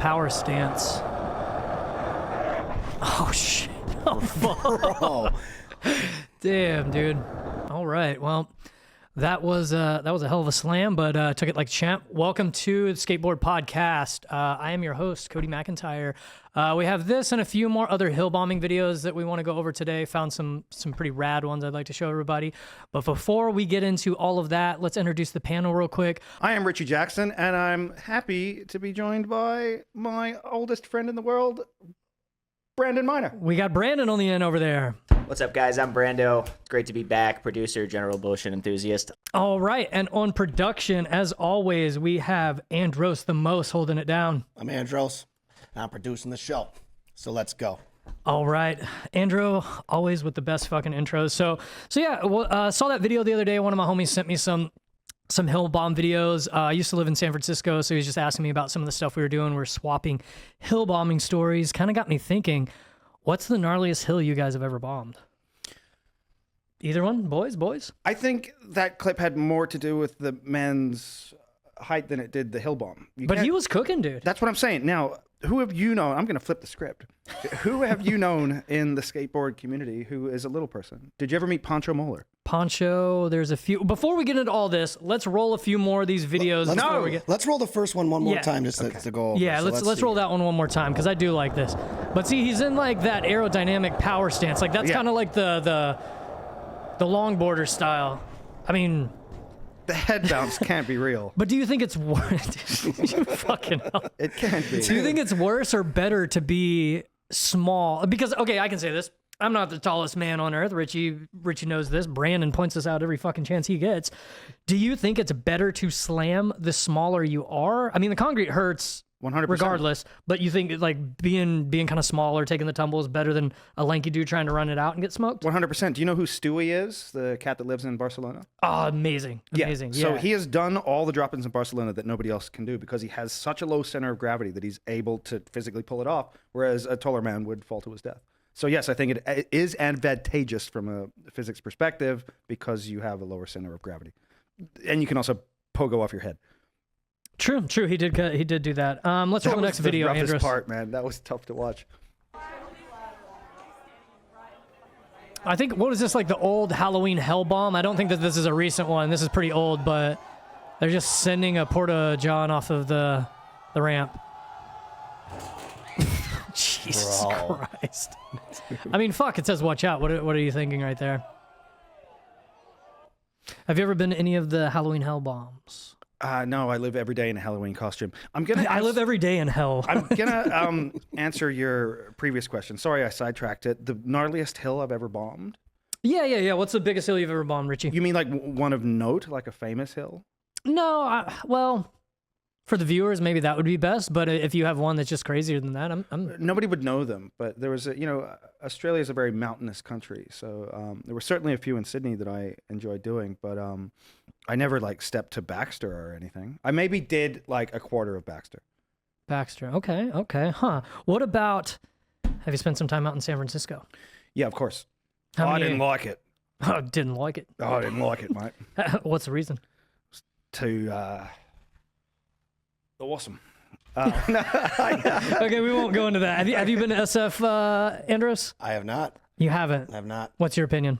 power stance. Oh, shit. Oh, fuck. Damn, dude. All right, well, that was a hell of a slam, but took it like a champ. Welcome to the Skateboard Podcast. I am your host, Cody McEntire. We have this and a few more other hill bombing videos that we want to go over today. Found some pretty rad ones I'd like to show everybody. But before we get into all of that, let's introduce the panel real quick. I am Richie Jackson, and I'm happy to be joined by my oldest friend in the world, Brandon Miner. We got Brandon on the end over there. What's up, guys? I'm Brando. It's great to be back. Producer, general bullshit enthusiast. All right, and on production, as always, we have Andros the most holding it down. I'm Andros. I'm producing the show. So let's go. All right, Andro, always with the best fucking intros. So yeah, well, saw that video the other day. One of my homies sent me some hill bomb videos. I used to live in San Francisco, so he was just asking me about some of the stuff we were doing. We're swapping hill bombing stories. Kind of got me thinking, what's the gnarliest hill you guys have ever bombed? Either one, boys? I think that clip had more to do with the man's height than it did the hill bomb. But he was cooking, dude. That's what I'm saying. Now, who have you known? I'm going to flip the script. Who have you known in the skateboard community who is a little person? Did you ever meet Poncho Moeller? Poncho, there's a few. Before we get into all this, let's roll a few more of these videos. Let's roll the first one more time just to go over. Yeah, so let's roll that one more time because I do like this. But see, he's in like that aerodynamic power stance. Like that's kind of like the longboarder style. I mean, the head bounce can't be real. But do you think it's worse? You fucking hell. It can't be. Do you think it's worse or better to be small? Because, okay, I can say this. I'm not the tallest man on earth. Richie knows this. Brandon points this out every fucking chance he gets. Do you think it's better to slam the smaller you are? I mean, the concrete hurts 100%. regardless, but you think like being kind of smaller, taking the tumble is better than a lanky dude trying to run it out and get smoked? 100%. Do you know who Stewie is? The cat that lives in Barcelona? Oh, amazing. Amazing. So he has done all the drop-ins in Barcelona that nobody else can do because he has such a low center of gravity that he's able to physically pull it off, whereas a taller man would fall to his death. So yes, I think it is advantageous from a physics perspective because you have a lower center of gravity. And you can also pogo off your head. True. He did do that. Let's roll the next video, Andros. That was the roughest Andros. part, man. That was tough to watch. I think, what is this, like the old Halloween hell bomb? I don't think that this is a recent one. This is pretty old, but they're just sending a Porta-John off of the ramp. Jesus Christ. I mean, fuck, it says watch out. What are you thinking right there? Have you ever been to any of the Halloween hell bombs? No, I live every day in a Halloween costume. I live every day in hell. I'm gonna answer your previous question. Sorry, I sidetracked it. The gnarliest hill I've ever bombed. Yeah. What's the biggest hill you've ever bombed, Richie? You mean like one of note, like a famous hill? No, well, for the viewers, maybe that would be best. But if you have one that's just crazier than that, I'm... Nobody would know them. But there was Australia is a very mountainous country, so there were certainly a few in Sydney that I enjoyed doing. But I never like stepped to Baxter or anything. I maybe did like a quarter of Baxter. Okay, huh? What about? Have you spent some time out in San Francisco? Yeah, of course. I didn't like it. Oh, didn't like it. Oh, I didn't like it, mate. What's the reason? Too awesome. Okay, we won't go into that. Have you been to SF, Andros? I have not. You haven't? I have not. What's your opinion?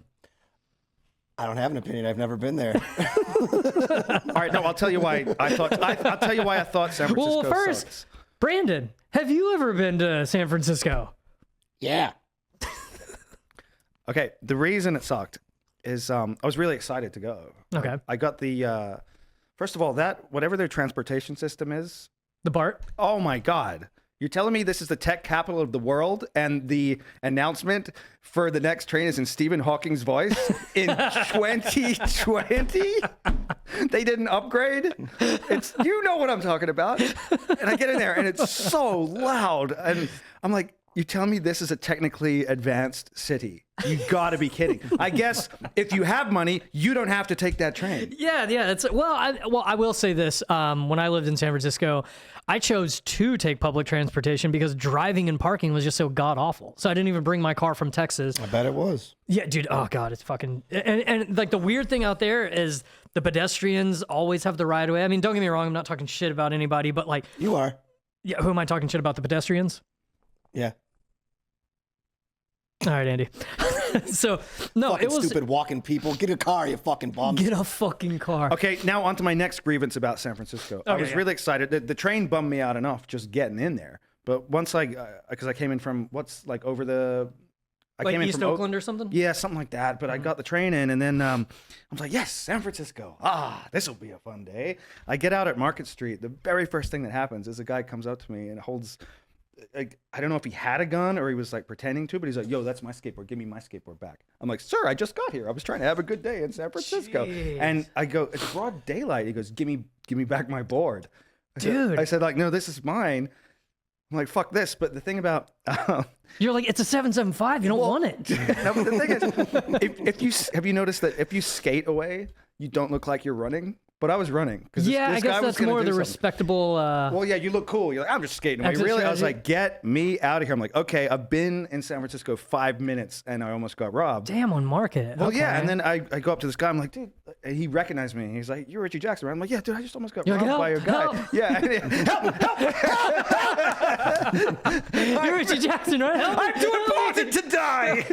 I don't have an opinion. I've never been there. All right, no, I'll tell you why I'll tell you why I thought San Francisco Well, first, sucks. Brandon, have you ever been to San Francisco? Yeah. Okay, the reason it sucked is I was really excited to go. Okay. I got the first of all, that whatever their transportation system is. The BART? Oh my God. You're telling me this is the tech capital of the world and the announcement for the next train is in Stephen Hawking's voice in 2020? They didn't upgrade? You know what I'm talking about. And I get in there and it's so loud. And I'm like, you tell me this is a technically advanced city. You gotta be kidding. I guess if you have money, you don't have to take that train. Yeah. I will say this. When I lived in San Francisco, I chose to take public transportation because driving and parking was just so god awful. So I didn't even bring my car from Texas. I bet it was. Yeah, dude. Oh God, it's fucking. And like the weird thing out there is the pedestrians always have the right of way. I mean, don't get me wrong. I'm not talking shit about anybody, but like You are. Yeah, who am I talking shit about? The pedestrians? Yeah. All right, Andy. So, no, Fucking it was... stupid walking people. Get a car, you fucking bums. Get a fucking car. Okay, now on to my next grievance about San Francisco. I was really excited. The train bummed me out enough just getting in there. But once because I came in from over the... I came in East from Oakland or something? Yeah, something like that. But I got the train in, and then I was like, yes, San Francisco. This will be a fun day. I get out at Market Street. The very first thing that happens is a guy comes up to me and holds... I don't know if he had a gun or he was like pretending to, but he's like, yo, that's my skateboard. Give me my skateboard back. I'm like, sir, I just got here. I was trying to have a good day in San Francisco. Jeez. And I go, it's broad daylight. He goes, give me back my board. Dude. I said, like, no, this is mine. I'm like, fuck this. But the thing about... You're like, it's a 775. You don't want it. No, but the thing is, have you noticed that if you skate away, you don't look like you're running? But I was running. Yeah, I guess that's more the respectable... Well, yeah, you look cool. You're like, I'm just skating away. Exit Really? I was strategy. like, get me out of here. I'm like, okay, I've been in San Francisco 5 minutes and I almost got robbed. Damn, on Market. Well, Okay. yeah, and then I go up to this guy. I'm like, dude, and he recognized me. He's like, you're Richie Jackson, right? I'm like, yeah, dude, I just almost got You're robbed like, by your guy. help. Yeah, help. You're Richie Jackson, right? I'm too important to die.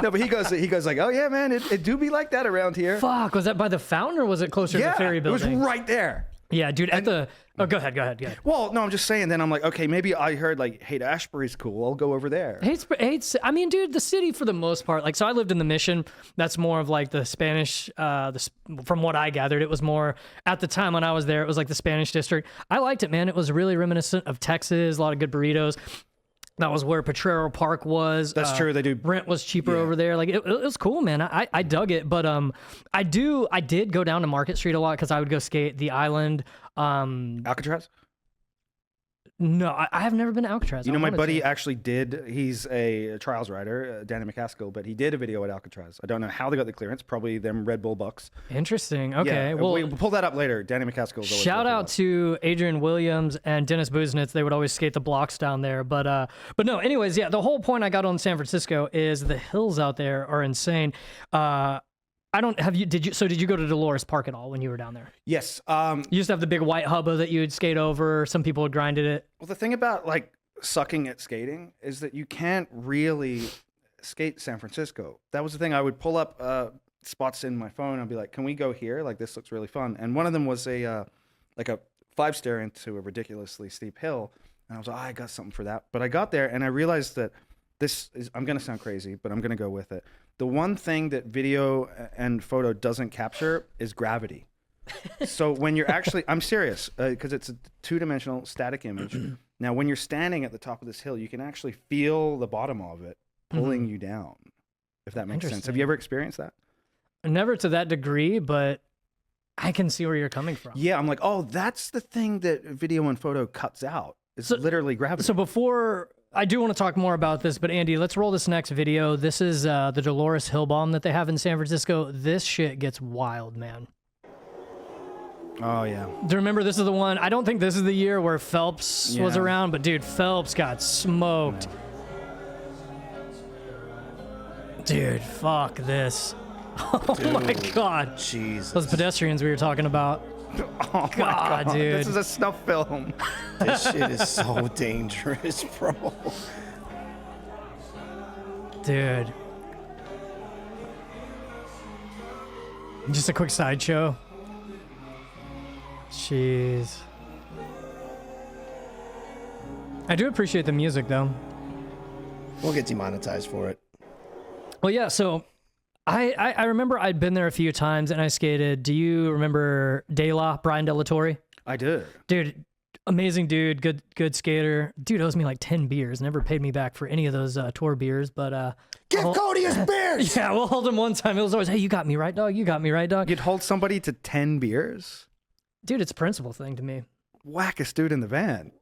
No, but he goes like, oh yeah, man, it do be like that around here. Fuck, was that by the fountain or was it closer to the ferry building? It was right there. Yeah, dude, at the... Oh, go ahead. Well, no, I'm just saying. Then I'm like, okay, maybe I heard like Haight-Ashbury's cool. I'll go over there. I mean, dude, the city for the most part, like, so I lived in the Mission. That's more of like the Spanish, from what I gathered, it was more, at the time when I was there, it was like the Spanish district. I liked it, man. It was really reminiscent of Texas, a lot of good burritos. That was where Potrero Park was. That's true. They do. Rent was cheaper over there. Like it was cool, man. I dug it, but I did go down to Market Street a lot because I would go skate the island. Alcatraz? No, I have never been to Alcatraz. You know, I my wanted buddy to. actually did. He's a trials rider, Danny McCaskill, but he did a video at Alcatraz. I don't know how they got the clearance. Probably them Red Bull bucks. Interesting. Okay. Yeah, Well, we'll pull that up later. Danny McCaskill. shout out to Adrian Williams and Dennis Buznitz. They would always skate the blocks down there. But no. Anyways, yeah. The whole point I got on San Francisco is the hills out there are insane. Did you go to Dolores Park at all when you were down there? Yes. You used to have the big white hubba that you would skate over. Some people had grinded it. Well, the thing about like sucking at skating is that you can't really skate San Francisco. That was the thing. I would pull up spots in my phone. I'd be like, "Can we go here? Like this looks really fun." And one of them was a 5-stair into a ridiculously steep hill. And I was like, I got something for that. But I got there and I realized that I'm going to sound crazy, but I'm going to go with it. The one thing that video and photo doesn't capture is gravity. So when you're actually, I'm serious, because it's a 2-dimensional static image. Now, when you're standing at the top of this hill, you can actually feel the bottom of it pulling you down, if that makes sense. Have you ever experienced that? Never to that degree, but I can see where you're coming from. Yeah, I'm like, oh, that's the thing that video and photo cuts out. It's literally gravity. So before... I do want to talk more about this, but Andy, let's roll this next video. This is the Dolores Hill Bomb that they have in San Francisco. This shit gets wild, man. Oh, yeah. Do you remember this is the one? I don't think this is the year where Phelps was around, but dude, Phelps got smoked. Dude, fuck this. Oh my God. Jesus. Those pedestrians we were talking about. Oh my God, dude. This is a snuff film. This shit is so dangerous, bro. Dude. Just a quick sideshow. Jeez. I do appreciate the music, though. We'll get demonetized for it. Well, yeah, so I remember I'd been there a few times and I skated. Do you remember De La, Brian Delatorre? I did. Dude, amazing dude, good skater. Dude owes me like 10 beers. Never paid me back for any of those tour beers, but Give Cody his beers! yeah, we'll hold him one time. It was always, hey, you got me right, dog. You got me right, dog. You'd hold somebody to 10 beers? Dude, it's a principle thing to me. Wackest dude in the van.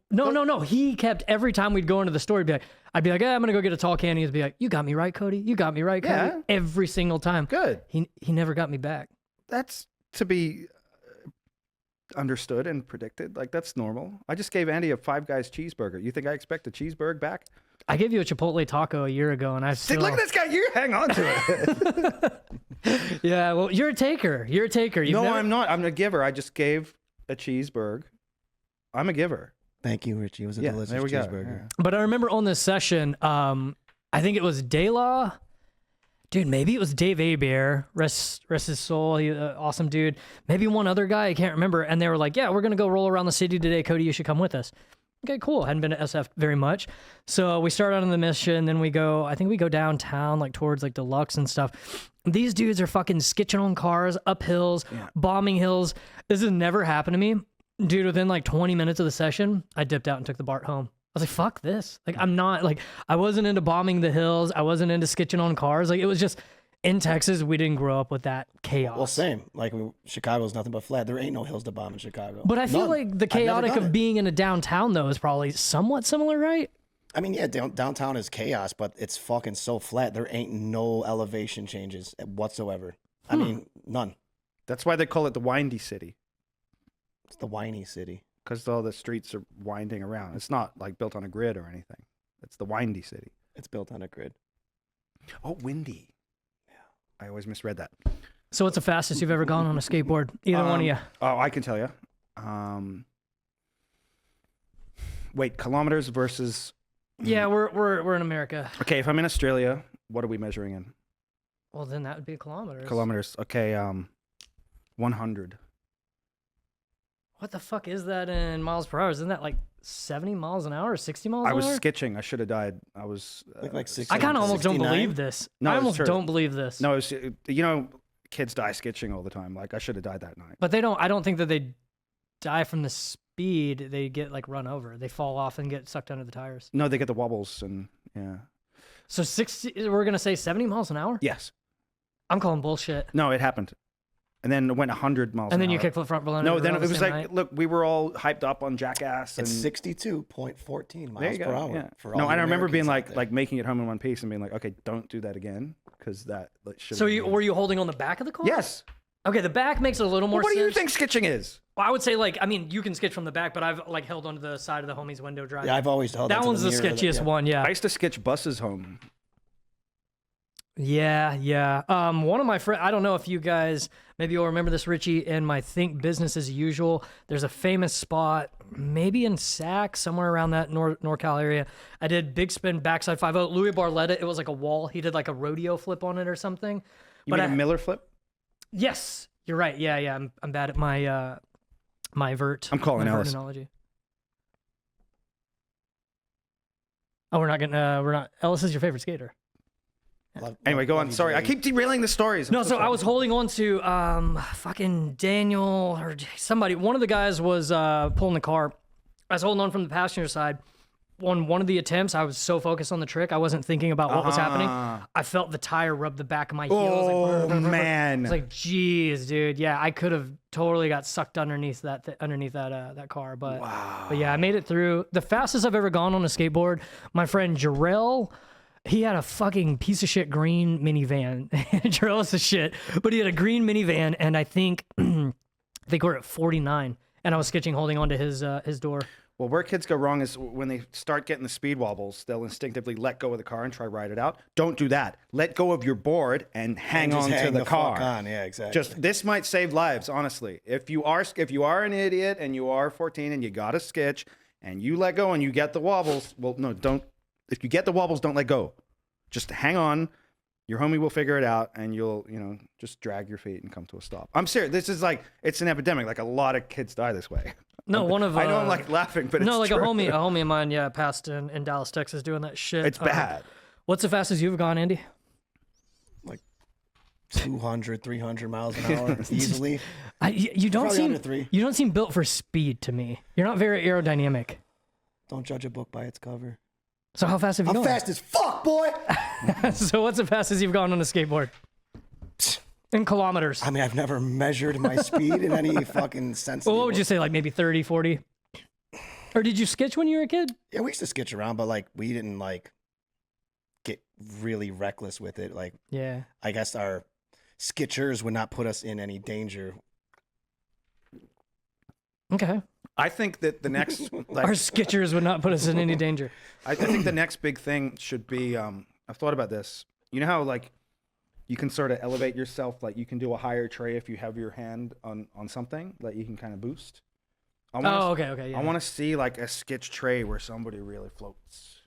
No. He kept, every time we'd go into the store, I'd be like, hey, I'm going to go get a tall can. He'd be like, you got me right, Cody. You got me right, Cody. Yeah. Every single time. Good. He never got me back. That's to be understood and predicted. Like, that's normal. I just gave Andy a Five Guys cheeseburger. You think I expect a cheeseburger back? I gave you a Chipotle taco a year ago, and I still... Look at this guy. You hang on to it. Yeah, well, you're a taker. You're a taker. No, I'm not. I'm a giver. I just gave a cheeseburger. I'm a giver. Thank you, Richie. It was a delicious there we go. cheeseburger. Yeah. But I remember on this session, I think it was De La. Dude, maybe it was Dave Abear, rest his soul, he awesome dude. Maybe one other guy, I can't remember. And they were like, yeah, we're going to go roll around the city today. Cody, you should come with us. Okay, cool. Hadn't been to SF very much. So we start out on the mission, then we go downtown, like towards like Deluxe and stuff. These dudes are fucking skitching on cars, up hills, bombing hills. This has never happened to me. Dude, within like 20 minutes of the session, I dipped out and took the BART home. I was like, fuck this. Like, I'm not, like, I wasn't into bombing the hills. I wasn't into skitching on cars. Like, it was just, in Texas, we didn't grow up with that chaos. Well, same. Like, Chicago's nothing but flat. There ain't no hills to bomb in Chicago. But I feel None. like the I've never chaotic done of it. being in a downtown, though, is probably somewhat similar, right? I mean, yeah, downtown is chaos, but it's fucking so flat. There ain't no elevation changes whatsoever. I mean, none. That's why they call it the windy city, It's the whiny city. because all the streets are winding around. It's not like built on a grid or anything. It's the windy city. It's built on a grid. Oh, windy. Yeah, I always misread that. So what's the fastest you've ever gone on a skateboard? Either one of you. Oh, I can tell you. Wait, kilometers versus. Yeah, we're in America. Okay, if I'm in Australia, what are we measuring in? Well, then that would be kilometers. Kilometers. Okay, 100. What the fuck is that in miles per hour? Isn't that like 70 miles an hour or 60 miles an I was hour? sketching. I should have died. I was. Like 60, I kind of almost don't 69? believe this. No, I it's almost true. don't believe this. No, it was, kids die sketching all the time. Like, I should have died that night. But they don't. I don't think that they die from the speed. They get like run over. They fall off and get sucked under the tires. No, they get the wobbles and yeah. So 60. We're gonna say 70 miles an hour. Yes. I'm calling bullshit. No, it happened. And then it went 100 miles And an then you hour. kickflip front below. No, then it was like, look, we were all hyped up on Jackass. And It's 62.14 there miles you per go. hour. Yeah. For all No, the and I remember being Americans out like making it home in one piece and being like, okay, don't do that again because that should. So were you holding on the back of the car? Yes. Okay, the back makes a little more What sense. do you think sketching is? Well, I would say like, I mean, you can sketch from the back, but I've like held onto the side of the homie's window driving. Yeah, I've always held that onto one's the mirror of sketchiest one. Yeah. I used to sketch buses home. Yeah. One of my friends, I don't know if you guys, maybe you'll remember this, Richie, in my Think Business as Usual. There's a famous spot, maybe in Sac, somewhere around that NorCal area. I did big spin backside 5-0. Louis Barletta, it was like a wall. He did like a rodeo flip on it or something. You mean a Miller flip? Yes, you're right. Yeah. I'm bad at my my vert. I'm calling my Ellis. Vertinology. Oh, we're not. Ellis is your favorite skater. Anyway, go on. Sorry, I keep derailing the stories. No, so I was holding on to fucking Daniel or somebody. One of the guys was pulling the car. I was holding on from the passenger side. On one of the attempts, I was so focused on the trick, I wasn't thinking about what was happening. I felt the tire rub the back of my heel. Oh, I man. was like, geez, dude. Yeah, I could have totally got sucked underneath that car. But yeah, I made it through. The fastest I've ever gone on a skateboard, my friend Jarrell, he had a fucking piece of shit green minivan. Jarrell is a shit, but he had a green minivan, and I think we're at 49, and I was sketching holding onto his door. Well, where kids go wrong is when they start getting the speed wobbles, they'll instinctively let go of the car and try ride it out. Don't do that. Let go of your board and hang on to the car. Fuck on. Yeah, exactly. Just this might save lives, honestly. If you are an idiot and you are 14 and you got a sketch and you let go and you get the wobbles, well, no, don't. If you get the wobbles, don't let go. Just hang on. Your homie will figure it out, and you'll, just drag your feet and come to a stop. I'm serious. This is like, it's an epidemic. Like, a lot of kids die this way. No, one of I know I'm like laughing, but no, it's like true. a homie of mine, yeah, passed in Dallas, Texas, doing that shit. It's bad. What's the fastest you've gone, Andy? like 200, 300 miles an hour easily. You don't Probably seem under 3. you don't seem built for speed to me. You're not very aerodynamic. Don't judge a book by its cover. So how fast have you I'm gone? fast as fuck, boy. So what's the fastest you've gone on a skateboard? In kilometers. I mean, I've never measured my speed in any fucking sense. Well, what would you say, like maybe 30, 40? Or did you sketch when you were a kid? Yeah, we used to sketch around, but like we didn't like get really reckless with it. Like, Yeah. I guess our sketchers would not put us in any danger. Okay. I think that the next, like, Our sketchers would not put us in any danger. I think the next big thing should be, I've thought about this. You know how, like, you can sort of elevate yourself, like you can do a higher tray if you have your hand on something that you can kind of boost. Okay, yeah. I want to see like a sketch tray where somebody really floats.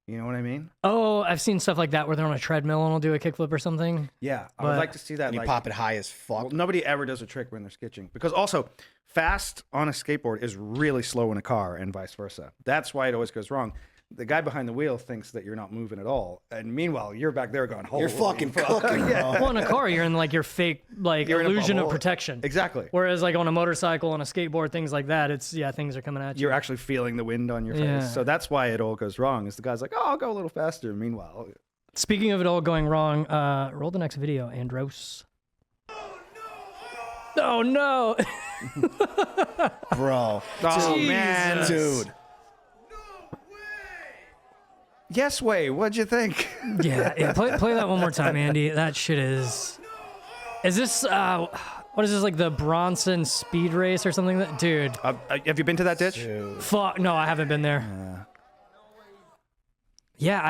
You know what I mean? Oh, I've seen stuff like that where they're on a treadmill and will do a kickflip or something. Yeah, I would like to see that. And you like, pop it high as fuck. well, nobody ever does a trick when they're sketching because also fast on a skateboard is really slow in a car and vice versa. That's why it always goes wrong. The guy behind the wheel thinks that you're not moving at all, and meanwhile you're back there going, "Holy You're fucking fuck." cooking, bro. Well, in a car, you're in like your fake like You're in a illusion of bubble. protection. Exactly. Whereas like on a motorcycle, on a skateboard, things like that, it's things are coming at you. You're actually feeling the wind on your face. Yeah. So that's why it all goes wrong. Is the guy's like, "Oh, I'll go a little faster." Meanwhile, Speaking of it all going wrong, roll the next video, Andros. Oh no! Bro. oh man, Dude. Yes, way. What'd you think? yeah. Play that one more time, Andy. That shit is. Is this what is this, like the Bronson speed race or something? That dude. Have you been to that ditch? Dude. Fuck no, I haven't been there. Yeah,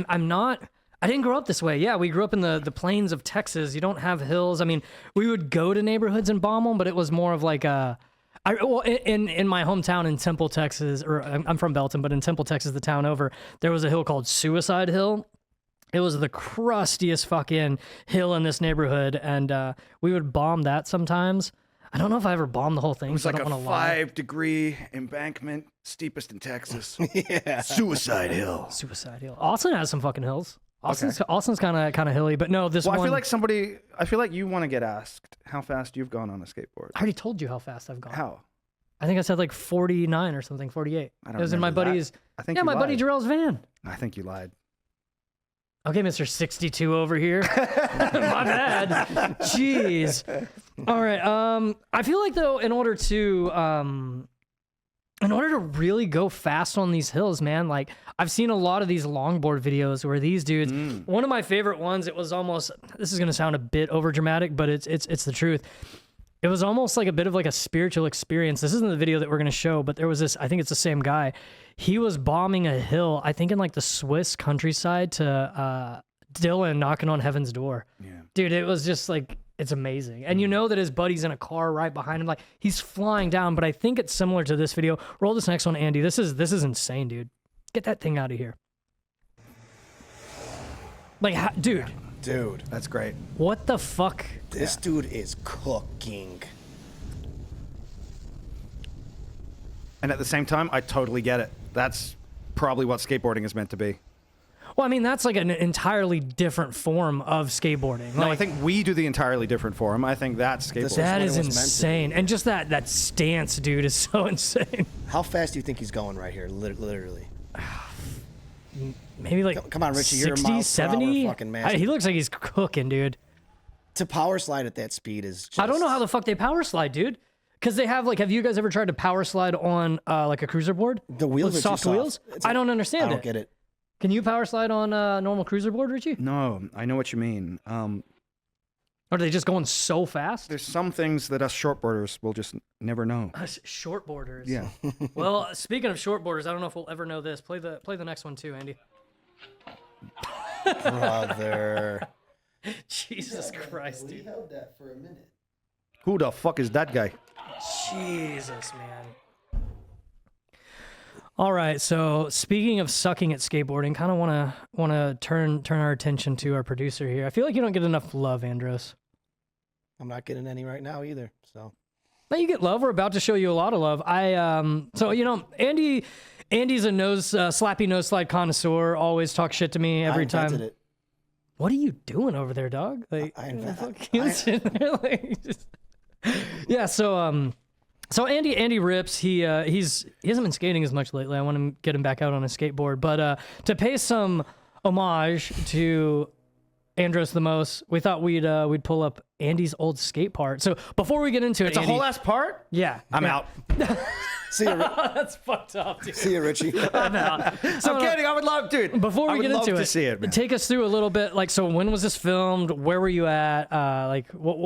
I'm not. I didn't grow up this way. Yeah, we grew up in the plains of Texas. You don't have hills. I mean, we would go to neighborhoods and bomb them, but it was more of like a. In my hometown in Temple, Texas, or I'm from Belton, but in Temple, Texas, the town over, there was a hill called Suicide Hill. It was the crustiest fucking hill in this neighborhood, and we would bomb that sometimes. I don't know if I ever bombed the whole thing. It was so like I don't a want to lie. 5-degree embankment, steepest in Texas. Yeah. Suicide Hill. Suicide Hill. Austin has some fucking hills. Austin's kind of hilly, but no, this Well, one. I feel like you want to get asked how fast you've gone on a skateboard. I already told you how fast I've gone. How? I think I said like 49 or something, 48. I don't It was in my remember that. buddy's. I think Yeah, you my buddy lied. Jarrell's van. I think you lied. Okay, Mr. 62 over here. My bad. Jeez. All right. I feel like though, in order to really go fast on these hills, man, like I've seen a lot of these longboard videos where these dudes. One of my favorite ones. It was almost. This is gonna sound a bit over dramatic, but it's the truth. It was almost like a bit of like a spiritual experience. This isn't the video that we're gonna show, but there was this. I think it's the same guy. He was bombing a hill, I think in like the Swiss countryside to Dylan knocking on heaven's door. Yeah. Dude, it was just like, it's amazing. And you know that his buddy's in a car right behind him. Like he's flying down, but I think it's similar to this video. Roll this next one, Andy. This is insane, dude. Get that thing out of here. Like, dude. Dude. That's great. What the fuck? This dude is cooking. And at the same time, I totally get it. That's probably what skateboarding is meant to be. Well, I mean, that's like an entirely different form of skateboarding. No, Like, I think we do the entirely different form. I think that's skateboarding. that what it is was meant to be. insane. And just that stance, dude, is so insane. How fast do you think he's going right here? Literally. Maybe like Come on, Richie, you're a 60, miles per hour 70? fucking master. He looks like he's cooking, dude. To power slide at that speed is just... I don't know how the fuck they power slide, dude. Because they have like, have you guys ever tried to power slide on like a cruiser board? The wheels with are too soft soft. wheels? It's I don't I understand don't it. get it. Can you power slide on a normal cruiser board, Richie? No, I know what you mean. Or are they just going so fast? There's some things that us shortboarders will just never know. Us shortboarders. Yeah. Well, speaking of shortboarders, I don't know if we'll ever know this. Play the next one too, Andy. Brother. Jesus Christ, We dude. held that for a minute. Who the fuck is that guy? Jesus, man. All right, so speaking of sucking at skateboarding, kind of want to turn our attention to our producer here. I feel like you don't get enough love, Andros. I'm not getting any right now either, so... Now you get love. We're about to show you a lot of love. So you know, Andy's a slappy nose slide connoisseur. Always talk shit to me every I time. invented it. What are you doing over there, dog? Like, I sitting there, like, just... Yeah. So Andy rips. He hasn't been skating as much lately. I want to get him back out on a skateboard. But to pay some homage to Andros the most, we thought we'd pull up Andy's old skate part. So before we get into it, It's a Andy, whole ass part? yeah, I'm yeah. out. See you, That's fucked up, dude. see you, Richie. I'm out. So, I'm kidding. I would love, dude. Before I we would get love into to it, see it, man. take us through a little bit. Like, so when was this filmed? Where were you at? Like,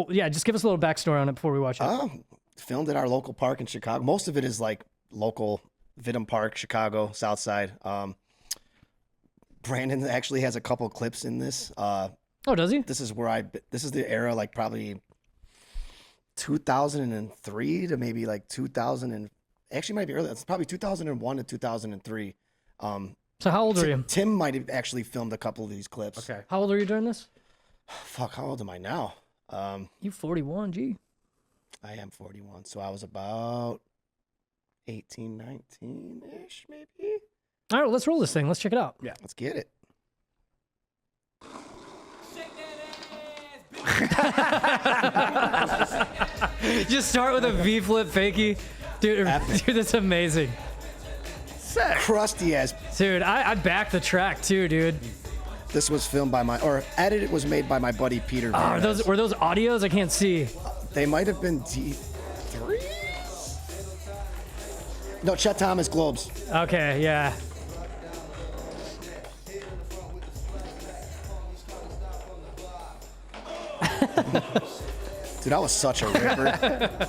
yeah, just give us a little backstory on it before we watch it. Filmed at our local park in Chicago. Most of it is like local, Vidham Park, Chicago, South Side. Brandon actually has a couple clips in this. Oh, does he? This is the era, like probably 2003 to maybe like 2005 Actually, might be early. It's probably 2001 to 2003. So how old are you? Tim might have actually filmed a couple of these clips. Okay. How old are you during this? Fuck, how old am I now? You 41, gee. I am 41, so I was about 18, 19-ish, maybe. All right, let's roll this thing. Let's check it out. Yeah. Let's get it. Just start with a V-flip fakie. Dude, dude, that's amazing. Crusty as. Dude, I backed the track too, dude. This was filmed by edited was made by my buddy Peter. Were those audios? I can't see. They might have been D3s? No, Chet Thomas Globes. Okay, yeah. Dude, I was such a ripper.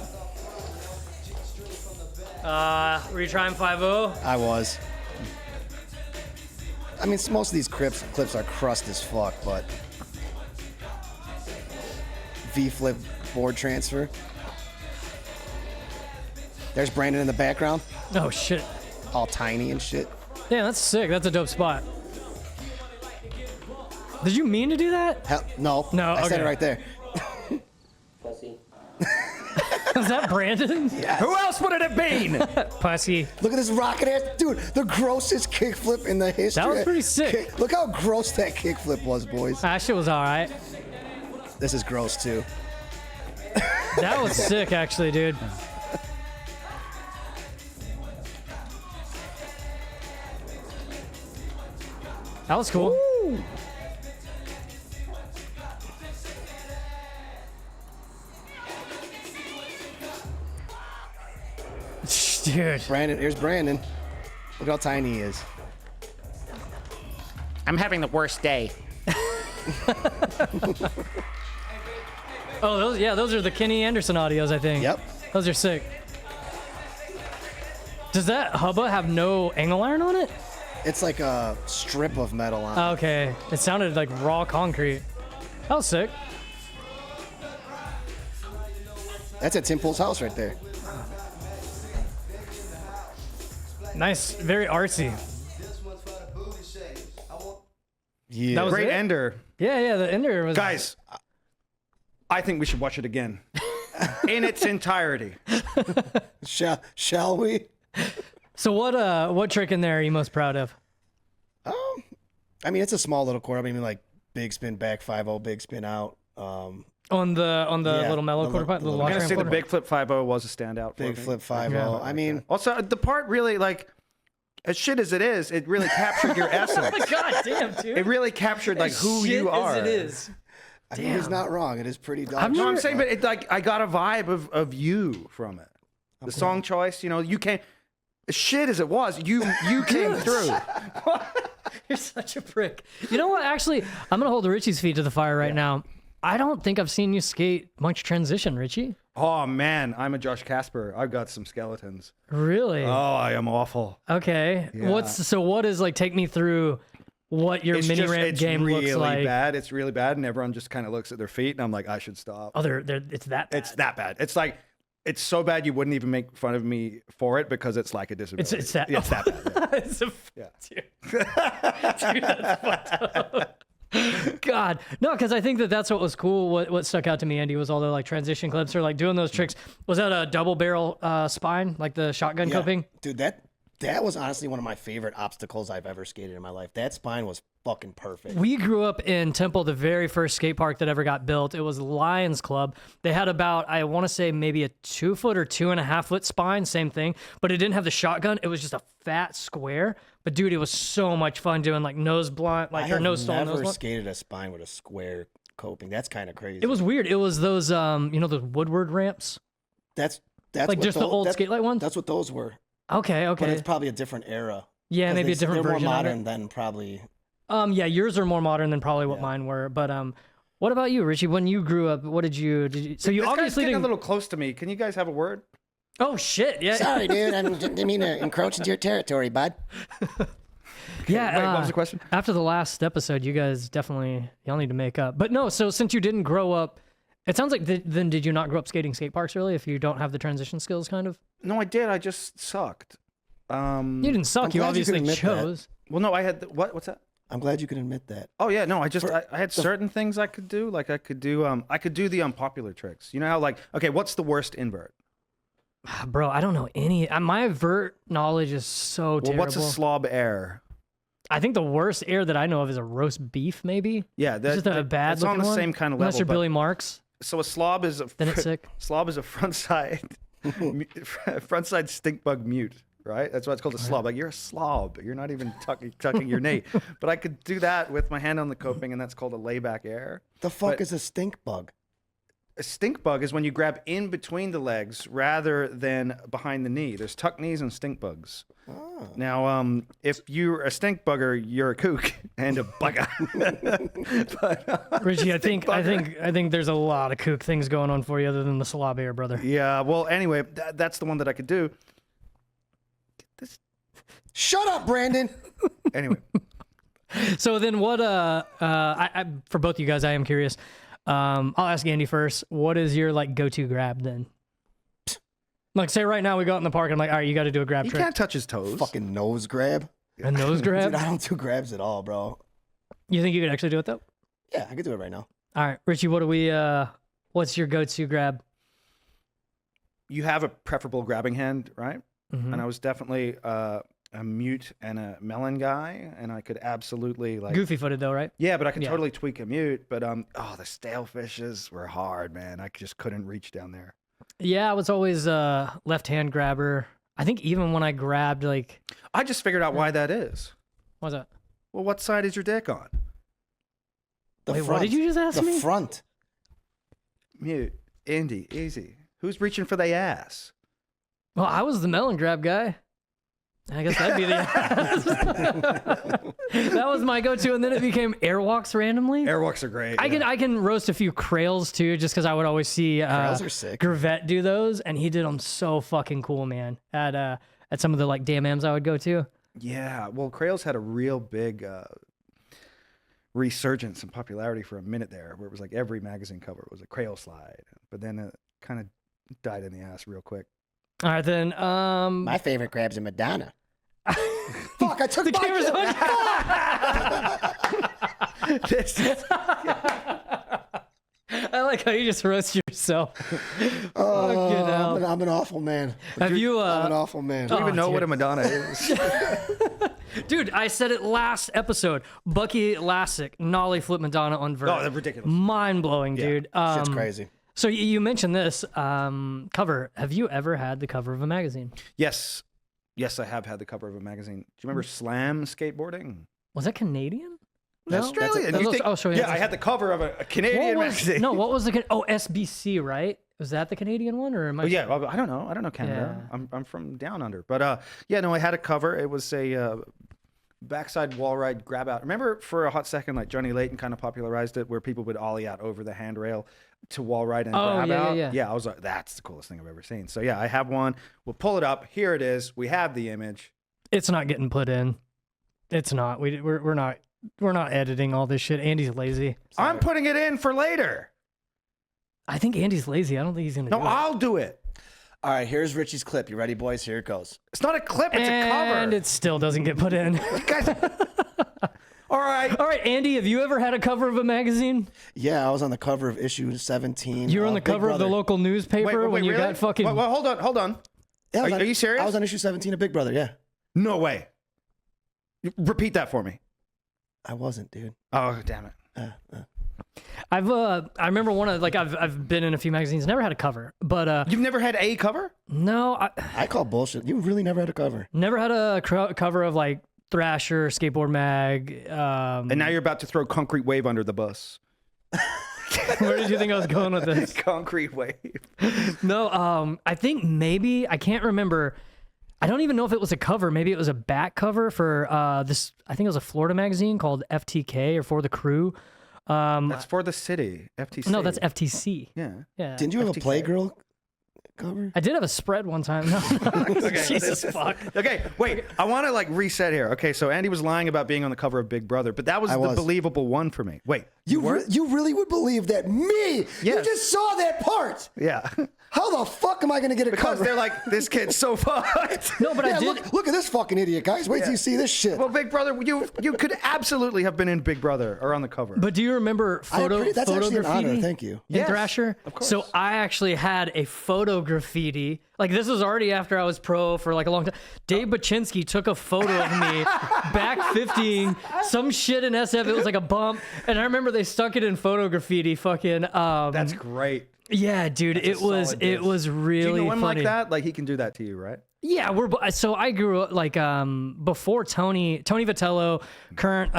Were you trying 5-0? I was. I mean, most of these clips are crust as fuck, but V-flip board transfer. There's Brandon in the background, Oh, shit. all tiny and shit. Damn, that's sick. That's a dope spot. Did you mean to do that? Hell, no. No, I said okay. it right there. Was that Brandon? Yes. Who else would it have been? Pussy. Look at this rocket ass. Dude, the grossest kickflip in the history. That was pretty sick. Look how gross that kickflip was, boys. That shit was all right. This is gross, too. That was sick, actually, dude. That was cool. Woo. Dude. Brandon, here's Brandon. Look how tiny he is. I'm having the worst day. Oh, those are the Kenny Anderson audios, I think. Yep. Those are sick. Does that hubba have no angle iron on it? It's like a strip of metal on it. Okay. It sounded like raw concrete. That was sick. That's at Tim Pool's house right there. Nice. Very artsy. Yeah. That was Great it? ender. Yeah, the ender was... Guys, I think we should watch it again. In its entirety. Shall we? So what trick in there are you most proud of? I mean, it's a small little chord. I mean, like big spin back 5-0, big spin out. On the Yeah, little mellow the quarter pipe? little- The I'm lock going to ramp say the quarter? big flip 5-0 was a standout. Big for me. flip 5-0. Yeah. I mean, Also, the part really, like, as shit as it is, it really captured your essence. God damn, dude. It really captured, like, who Shit you are. as it is. I mean, he's not wrong. It is pretty dog I've No, never- I'm saying, but it, like, I got a vibe of you from it. The song choice, you know, you came, as shit as it was, you came through. You're such a prick. You know what? Actually, I'm gonna hold Richie's feet to the fire right now. I don't think I've seen you skate much transition, Richie. Oh, man, I'm a Josh Casper. I've got some skeletons. Really? Oh, I am awful. Okay. Yeah. What is like? Take me through what your mini ramp it's game really looks like. bad. It's really bad, and everyone just kind of looks at their feet, and I'm like, I should stop. Oh, it's that bad. It's that bad. It's like, it's so bad you wouldn't even make fun of me for it because it's like a disability. It's that. Yeah, it's that bad. Yeah. It's a, Yeah. Dude, that's fucked up. God, no, because I think that's what was cool. What stuck out to me, Andy, was all the like transition clips or like doing those tricks. Was that a double barrel spine, like the shotgun Yeah. coping? Dude, that was honestly one of my favorite obstacles I've ever skated in my life. That spine was fucking perfect. We grew up in Temple, the very first skate park that ever got built. It was Lions Club. They had about, I want to say maybe a 2 foot or 2.5 foot spine, same thing, but it didn't have the shotgun. It was just a fat square. But dude, it was so much fun doing like nose blunt, like I your have nose stone, nose never blunt. skated a spine with a square coping. That's kind of crazy. It was weird. It was those, those Woodward ramps, That's like what just the old skate light ones. That's what those were. Okay. But it's probably a different era. Yeah, 'Cause maybe a different they're version more of it. modern than probably. Yeah, yours are more modern than probably what mine were. But what about you, Richie? When you grew up, what did you? So you This guy's obviously getting didn't. a little close to me. Can you guys have a word? Oh shit! Yeah. Sorry, dude. I didn't mean to encroach into your territory, bud. Yeah. Wait, what was the question? After the last episode, you guys y'all need to make up. But no, so since you didn't grow up, it sounds like then did you not grow up skating skate parks really? If you don't have the transition skills, kind of. No, I did. I just sucked. You didn't suck. You glad you obviously could admit chose. Well, no, I had what's that? I'm glad you can admit that. Oh yeah, no, I had certain things I could do. Like I could do the unpopular tricks. You know how like, okay, what's the worst invert? Bro, I don't know any. My vert knowledge is so terrible. Well, what's a slob air? I think the worst air that I know of is a roast beef, maybe. Yeah, It's just a bad it's on looking the one. same kind of Unless level. you're but- Billy Marks. So a slob is a Then it's sick. Slob is a frontside stink bug mute, right? That's why it's called a slob. Like you're a slob. You're not even tucking your knee. But I could do that with my hand on the coping, and that's called a layback air. The fuck But- is a stink bug? A stink bug is when you grab in between the legs rather than behind the knee. There's tuck knees and stink bugs. Oh. Now, if you're a stink bugger, you're a kook and a bugger. But, Richie, I think there's a lot of kook things going on for you other than the slob air, brother. yeah, well, anyway, that's the one that I could do. Shut up, Brandon. Anyway, So then what, I for both you guys, I am curious. I'll ask Andy first. What is your like go-to grab then? Like say right now we go out in the park and I'm like, all right, you got to do a grab he trick. can't touch his toes. Fucking nose grab. A nose grab? Dude, I don't do grabs at all, bro. You think you could actually do it though? Yeah, I could do it right now. All right, Richie, what's your go-to grab? You have a preferable grabbing hand, right? Mhm. And I was definitely a mute and a melon guy, and I could absolutely like Goofy footed though, right? yeah, but I could Yeah. totally tweak a mute. But the stale fishes were hard, man. I just couldn't reach down there. Yeah, I was always left-hand grabber. I think even when I grabbed like, I just figured out why that is. what was that? Well, what side is your dick on? The Wait, front. what did you just ask the me? front. Mute, Indy, easy. Who's reaching for the ass? Well, I was the melon grab guy. I guess that'd be the that was my go-to, and then it became airwalks randomly. Airwalks are great. I can roast a few Krails too, just because I would always see Trails are sick. Gravette do those, and he did them so fucking cool, man. At some of the like DMMs I would go to. Yeah, well, Krails had a real big resurgence in popularity for a minute there, where it was like every magazine cover was a Krail slide, but then it kind of died in the ass real quick. All right, then. My favorite grab's a Madonna. Fuck, I took The my camera's kill. on. I like how you just roast yourself. Fucking hell. I'm an awful man. Have you? I'm an awful man. I don't Oh, even know dude. what a Madonna is. Dude, I said it last episode. Bucky Lassick, Nollie Flip Madonna on Vert. Oh, that's ridiculous. Mind blowing, dude. Shit's crazy. So you mentioned this cover. Have you ever had the cover of a magazine? Yes, I have had the cover of a magazine. Do you remember Slam Skateboarding? Was that Canadian? That's Australian. that You looks- think- oh, sure, yeah, yeah, I that's- had the cover of a Canadian magazine. No, what was the SBC, right? Was that the Canadian one, or am I? Oh, yeah, well, I don't know. I don't know Canada. Yeah. I'm from down under. But yeah, no, I had a cover. It was a backside wall ride grab out. Remember for a hot second, like Johnny Layton kind of popularized it, where people would ollie out over the handrail to wall ride and grab out. Yeah. I was like, that's the coolest thing I've ever seen. So yeah, I have one. We'll pull it up. Here it is. We have the image. It's not getting put in. It's not. We're not editing all this shit. Andy's lazy. I'm putting it in for later. I think Andy's lazy. I don't think he's gonna. No, do it. I'll do it. All right, here's Richie's clip. You ready, boys? Here it goes. It's not a clip. It's a cover. And it still doesn't get put in. You guys. All right. All right, Andy, have you ever had a cover of a magazine? Yeah, I was on the cover of issue 17. You were on the Big cover of the Brother. local newspaper when you really? got fucking. Well, hold on. Yeah, I was Are you serious? I was on issue 17 of Big Brother, yeah. No way. Repeat that for me. I wasn't, dude. Oh, damn it. I remember I've been in a few magazines, never had a cover, but You've never had a cover? no, I I call bullshit. You really never had a cover. never had a cover of like Thrasher, Skateboard Mag. And now you're about to throw Concrete Wave under the bus. Where did you think I was going with this? Concrete Wave. No, I think maybe I can't remember. I don't even know if it was a cover. Maybe it was a back cover for this. I think it was a Florida magazine called FTK or For the Crew. That's for the city. FTC. No, that's FTC. Yeah. Yeah. Didn't you have a FTK. Playgirl cover? I did have a spread one time. No. Jesus fuck. Okay, wait. I want to like reset here. Okay, so Andy was lying about being on the cover of Big Brother, but that was the was. believable one for me. Wait, You really would believe that me? Yes. You just saw that part. yeah. How the fuck am I going to get a Because cover? they're like, this kid's so fucked. No, but I did. Look at this fucking idiot, guys. Wait till you see this shit. Well, Big Brother, you could absolutely have been in Big Brother or on the cover. But do you remember That's actually an honor. graffiti Thank you. in Yes, Thrasher? of course. So I actually had a photo graffiti. Like, this was already after I was pro for like a long time. Dave Baczynski took a photo of me back 50ing some shit in SF. It was like a bump. And I remember they stuck it in photo graffiti fucking. That's great. Yeah, dude, it was really Do you know him funny. like that? Like, he can do that to you, right? Yeah, so I grew up like before Tony Vitello, current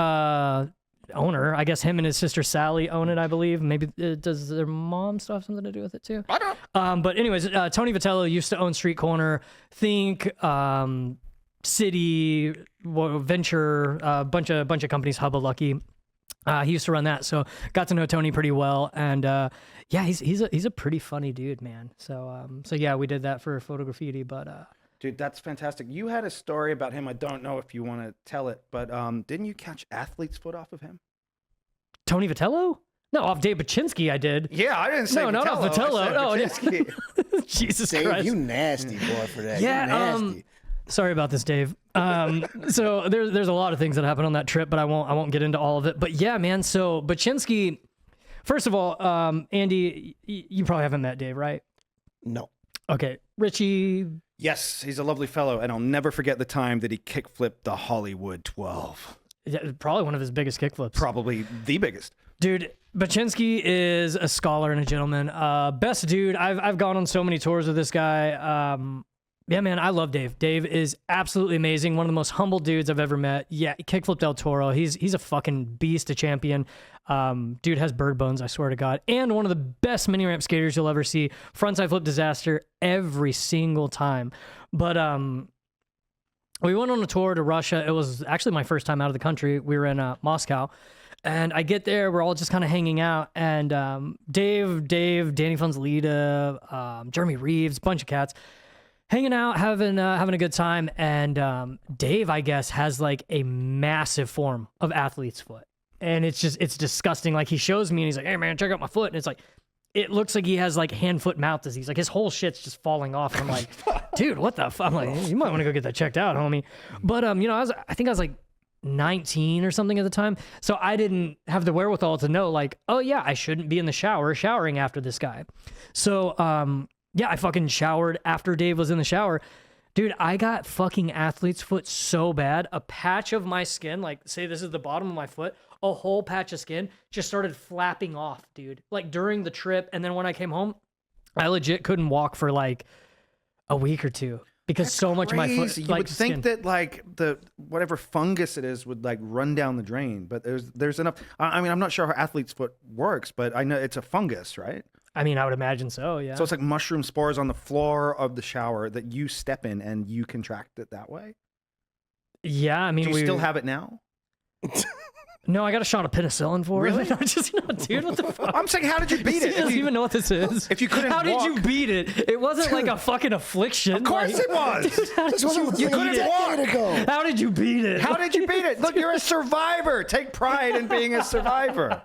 owner. I guess him and his sister Sally own it, I believe. Maybe does their mom still have something to do with it too? I don't. But anyways, Tony Vitello used to own Street Corner, Think, City, Venture, a bunch of companies, Hubba Lucky. He used to run that, so got to know Tony pretty well, and yeah, he's a pretty funny dude, man. So yeah, we did that for photo graffiti, but Dude, that's fantastic. You had a story about him. I don't know if you want to tell it, but didn't you catch athlete's foot off of him? Tony Vitello? No, off Dave Baczynski, I did. Yeah, I didn't say No, not off Vitello. Oh, yeah. Jesus Dave, Christ. you nasty boy for that. Yeah, You nasty. Sorry about this, Dave. So there's a lot of things that happened on that trip, but I won't get into all of it. But yeah, man. So Baczynski, first of all, Andy, you probably haven't met Dave, right? No. Okay, Richie. Yes, he's a lovely fellow, and I'll never forget the time that he kickflipped the Hollywood 12. Yeah, probably one of his biggest kickflips. Probably the biggest. Dude, Baczynski is a scholar and a gentleman. Best dude. I've gone on so many tours with this guy. Yeah, man, I love Dave. Dave is absolutely amazing. One of the most humble dudes I've ever met. Yeah, kickflip Del Toro. He's a fucking beast, a champion. Dude has bird bones, I swear to God. And one of the best mini ramp skaters you'll ever see. Frontside flip disaster every single time. But we went on a tour to Russia. It was actually my first time out of the country. We were in Moscow. And I get there, we're all just kind of hanging out. And Dave, Danny Fonzalita, Jeremy Reeves, bunch of cats. Hanging out, having a good time, and Dave, I guess, has like a massive form of athlete's foot, and it's disgusting. Like, he shows me, and he's like, "Hey, man, check out my foot," and it's like, it looks like he has like hand, foot, mouth disease. Like, his whole shit's just falling off, and I'm like, dude, what the fuck? I'm like, you might want to go get that checked out, homie. But you know, I think I was like 19 or something at the time, so I didn't have the wherewithal to know, like, oh yeah, I shouldn't be in the shower showering after this guy. So yeah, I fucking showered after Dave was in the shower. Dude, I got fucking athlete's foot so bad. A patch of my skin, like, say this is the bottom of my foot, a whole patch of skin just started flapping off, dude. Like, during the trip, and then when I came home, I legit couldn't walk for like a week or two because so much of my foot, You like, would think skin. that like the whatever fungus it is would like run down the drain, but there's enough. I mean, I'm not sure how athlete's foot works, but I know it's a fungus, right? I mean, I would imagine so, yeah. So it's like mushroom spores on the floor of the shower that you step in and you contract it that way. Yeah, I mean, Do you still have it now? No, I got a shot of penicillin for Really? it. No, just, no, dude, what the fuck? I'm saying, how did you beat it? He doesn't even know what this is. If you couldn't How did you walk- beat it? It wasn't like a fucking affliction. Of course like, it was. Dude, how did This you was You like a couldn't decade walk. ago. How did you beat it? How did you beat it? Look, you're a survivor. Take pride in being a survivor.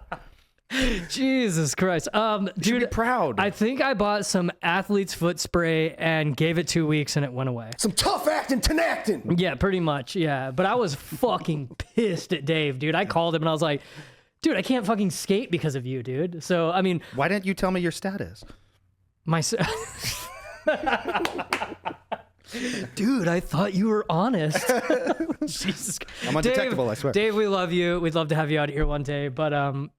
Jesus Christ. You should be Dude, proud. I think I bought some athlete's foot spray and gave it 2 weeks and it went away. Some tough acting, tenacting. Yeah, pretty much. Yeah. But I was fucking pissed at Dave, dude. I called him and I was like, dude, I can't fucking skate because of you, dude. So, I mean, Why didn't you tell me your status? my. Dude, I thought you were honest. Jesus Christ. I'm undetectable, Dave, I swear. Dave, we love you. We'd love to have you out here one day. But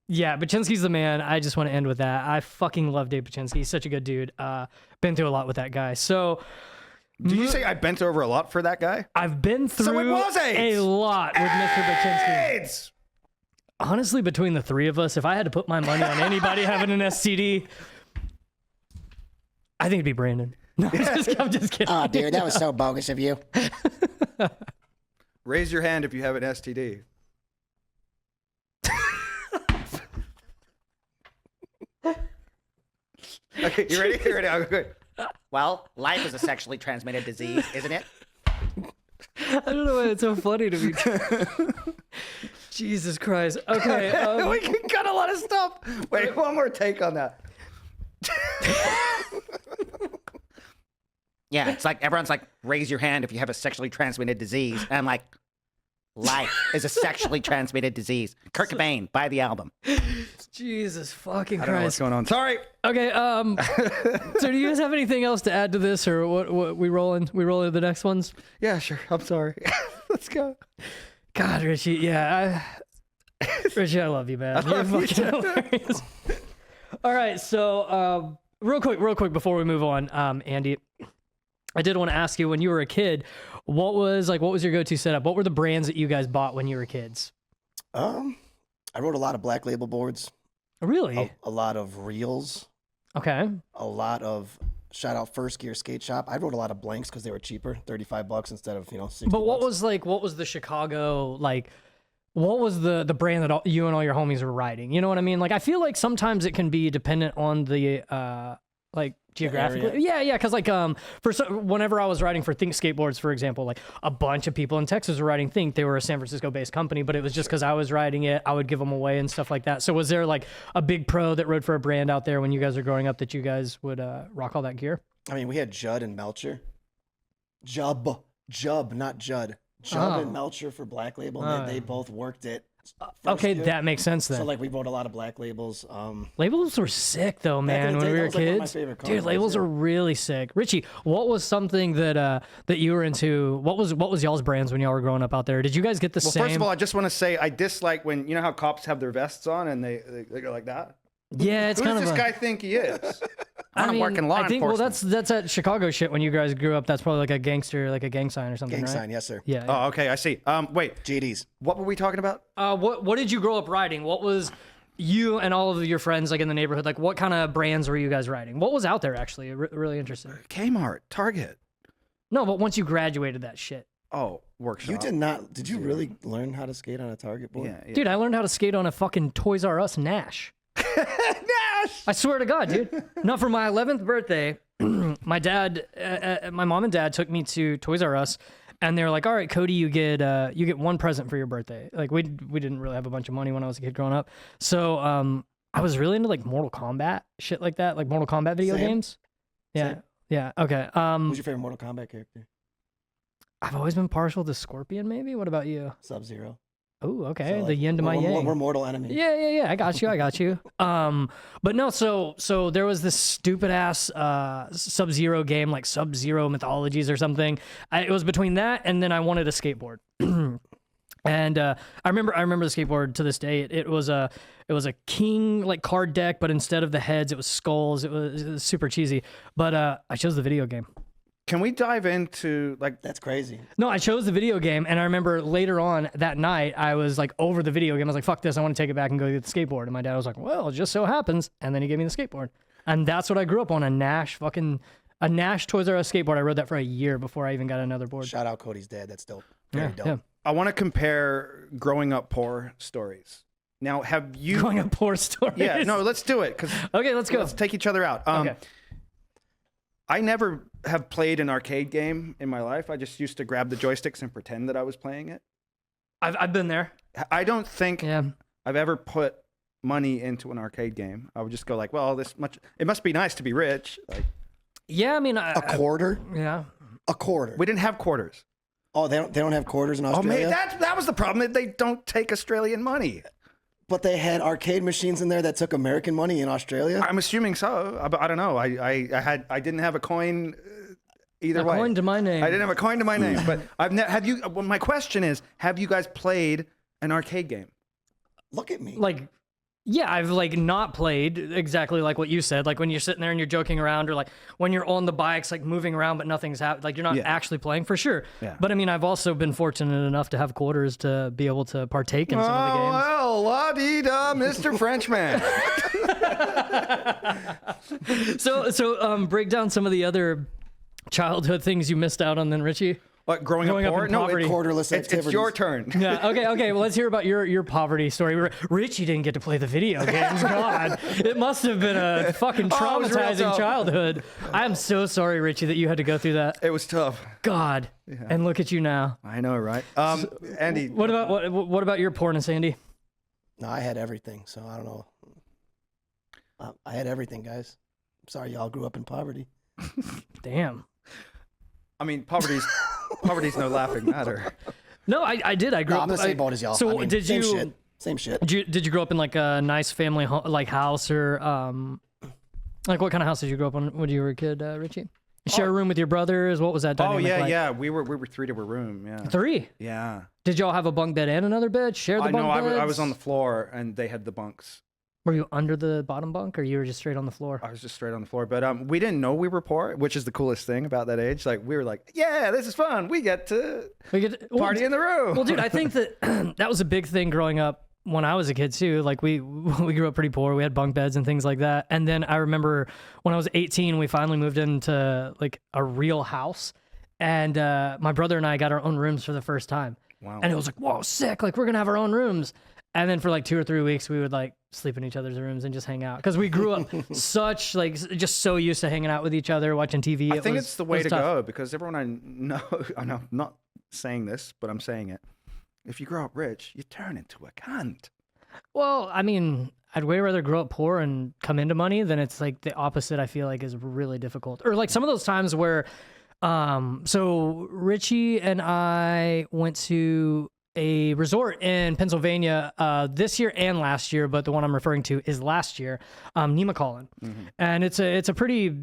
yeah, Baczynski's the man. I just want to end with that. I fucking love Dave Baczynski. He's such a good dude. Been through a lot with that guy. So Did you say I bent over a lot for that guy? I've been through it was AIDS. a lot with Mr. Baczynski. AIDS! Honestly, between the three of us, if I had to put my money on anybody having an STD, I think it'd be Brandon. No, I'm just kidding. Oh, dude, that was so bogus of you. Raise your hand if you have an STD. Okay, you ready? You ready? Okay, good. Well, life is a sexually transmitted disease, isn't it? I don't know why it's so funny to me. Jesus Christ. Okay. We can cut a lot of stuff. Wait, one more take on that. Yeah, it's like everyone's like, raise your hand if you have a sexually transmitted disease. And I'm like, life is a sexually transmitted disease. Kurt Cobain, buy the album. Jesus fucking I don't know what's Christ. going on. Sorry. Okay, so do you guys have anything else to add to this, or what we rolling? We rolling to the next ones? Yeah, sure. I'm sorry. Let's go. God, Richie, Richie, I love you, man. You're fucking hilarious. All right, so real quick before we move on, Andy, I did want to ask you, when you were a kid, what was your go-to setup? What were the brands that you guys bought when you were kids? I wrote a lot of black label boards. Really? A lot of reels. Okay. A lot of shout out First Gear Skate Shop. I wrote a lot of blanks because they were cheaper, $35 instead of 60. But what was the Chicago what was the brand that you and all your homies were riding? You know what I mean? Like, I feel like sometimes it can be dependent on the geographically. Yeah, because whenever I was riding for Think Skateboards, for example, like a bunch of people in Texas were riding Think. They were a San Francisco-based company, but it was just because I was riding it, I would give them away and stuff like that. So was there like a big pro that rode for a brand out there when you guys were growing up that you guys would rock all that gear? I mean, we had Judd and Melcher. Jub, not Judd. Judd and Melcher for Black Label, and they both worked it. Okay, that makes sense then. So like we bought a lot of black labels. Labels were sick though, man. When we were kids, dude, labels are really sick. Richie, what was something that you were into? What was y'all's brands when y'all were growing up out there? Did you guys get the same? Well, first of all, I just want to say I dislike when you know how cops have their vests on and they go like that. Yeah, it's Who kind does of this guy think he is? I mean, work in law I think enforcement. that's that Chicago shit. When you guys grew up, that's probably like a gangster, like a gang sign or something, Gang right? sign, yes sir. Yeah. Oh, okay, I see. Wait, GDs. what were we talking about? What did you grow up riding? What was you and all of your friends like in the neighborhood? Like, what kind of brands were you guys riding? What was out there actually? Really interesting. Kmart, Target. No, but once you graduated that shit. Oh, workshop. You did not. Did you really learn how to skate on a Target board? Yeah. Dude, I learned how to skate on a fucking Toys R Us Nash. Nash. I swear to God, dude. No, for my 11th birthday, my mom and dad took me to Toys R Us, and they were like, "All right, Cody, you get one present for your birthday." Like we didn't really have a bunch of money when I was a kid growing up, so I was really into like Mortal Kombat shit like that, like Mortal Kombat video Same. games. Yeah, Same. yeah, okay. Who's your favorite Mortal Kombat character? I've always been partial to Scorpion. Maybe. What about you? Sub-Zero. Oh, okay. So, The yin to my yang. We're mortal enemies. Yeah. I got you. But no, so there was this stupid ass Sub-Zero game, like Sub-Zero Mythologies or something. It was between that and then I wanted a skateboard. And I remember the skateboard to this day. It was a king like card deck, but instead of the heads, it was skulls. It was super cheesy. But I chose the video game. Can we dive into like That's crazy. No, I chose the video game, and I remember later on that night, I was like over the video game. I was like, fuck this, I want to take it back and go get the skateboard. And my dad was like, well, it just so happens. And then he gave me the skateboard. And that's what I grew up on, a Nash Toys R Us skateboard. I rode that for a year before I even got another board. Shout out Cody's dad. That's dope. Very dope. Yeah. I want to compare growing up poor stories. Now, have you Growing up poor stories. Yeah, no, let's do it because Okay, let's go. let's take each other out. Okay. I never have played an arcade game in my life. I just used to grab the joysticks and pretend that I was playing it. I've been there. I don't think Yeah. I've ever put money into an arcade game. I would just go like, well, it must be nice to be rich. Like, Yeah, I mean, A quarter? yeah. A quarter. we didn't have quarters. Oh, they don't have quarters in Oh Australia? man, that was the problem. They don't take Australian money. But they had arcade machines in there that took American money in Australia? I'm assuming so. I don't know. I didn't have a coin either way. A coin to my name. I didn't have a coin to my name, but have you? Well, my question is, have you guys played an arcade game? Look at me. Like, yeah, I've like not played exactly like what you said. Like when you're sitting there and you're joking around, or like when you're on the bikes, like moving around, but nothing's happening. Like you're not actually playing for sure. Yeah. But I mean, I've also been fortunate enough to have quarters to be able to partake in some of the games. well, la-dee-da, Mr. Frenchman. So break down some of the other childhood things you missed out on then, Richie. What, growing Growing up up poor? in No, poverty. Quarterless it's activities. your turn. Yeah. Okay. Well, let's hear about your poverty story. Richie didn't get to play the video games. God, it must have been a fucking it was real traumatizing tough. childhood. I am so sorry, Richie, that you had to go through that. It was tough. God, and look at you now. I know, right? Andy, What about your poorness, Andy? No, I had everything, so I don't know. I had everything, guys. I'm sorry y'all grew up in poverty. Damn. I mean, poverty's no laughing matter. No, I did. I grew No, up. I'm the same boat as y'all. So I mean, did same you? Shit. Same shit. Did you grow up in like a nice family like house or like what kind of house did you grow up in when you were a kid, Richie? Share a room with your brothers? What was that Oh dynamic like? yeah. We were 3 to a room. Yeah. 3? Yeah. Did y'all have a bunk bed and another bed? Share the I bunk know. beds? I was on the floor and they had the bunks. Were you under the bottom bunk or you were just straight on the floor? I was just straight on the floor, but we didn't know we were poor, which is the coolest thing about that age. Like we were like, yeah, this is fun. We get to party in the room. Well, dude, I think that that was a big thing growing up when I was a kid too. Like we grew up pretty poor. We had bunk beds and things like that. And then I remember when I was 18, we finally moved into like a real house, and my brother and I got our own rooms for the first time. Wow. And it was like, whoa, sick! Like we're gonna have our own rooms. And then for like 2 or 3 weeks, we would like sleep in each other's rooms and just hang out because we grew up such like just so used to hanging out with each other, watching TV. I think it's the way to tough. go because everyone I know, I'm not saying this, but I'm saying it. If you grow up rich, you turn into a cunt. Well, I mean, I'd way rather grow up poor and come into money than it's like the opposite. I feel like is really difficult. Or like some of those times where, so Richie and I went to a resort in Pennsylvania this year and last year, but the one I'm referring to is last year, Nemacolin. And it's a pretty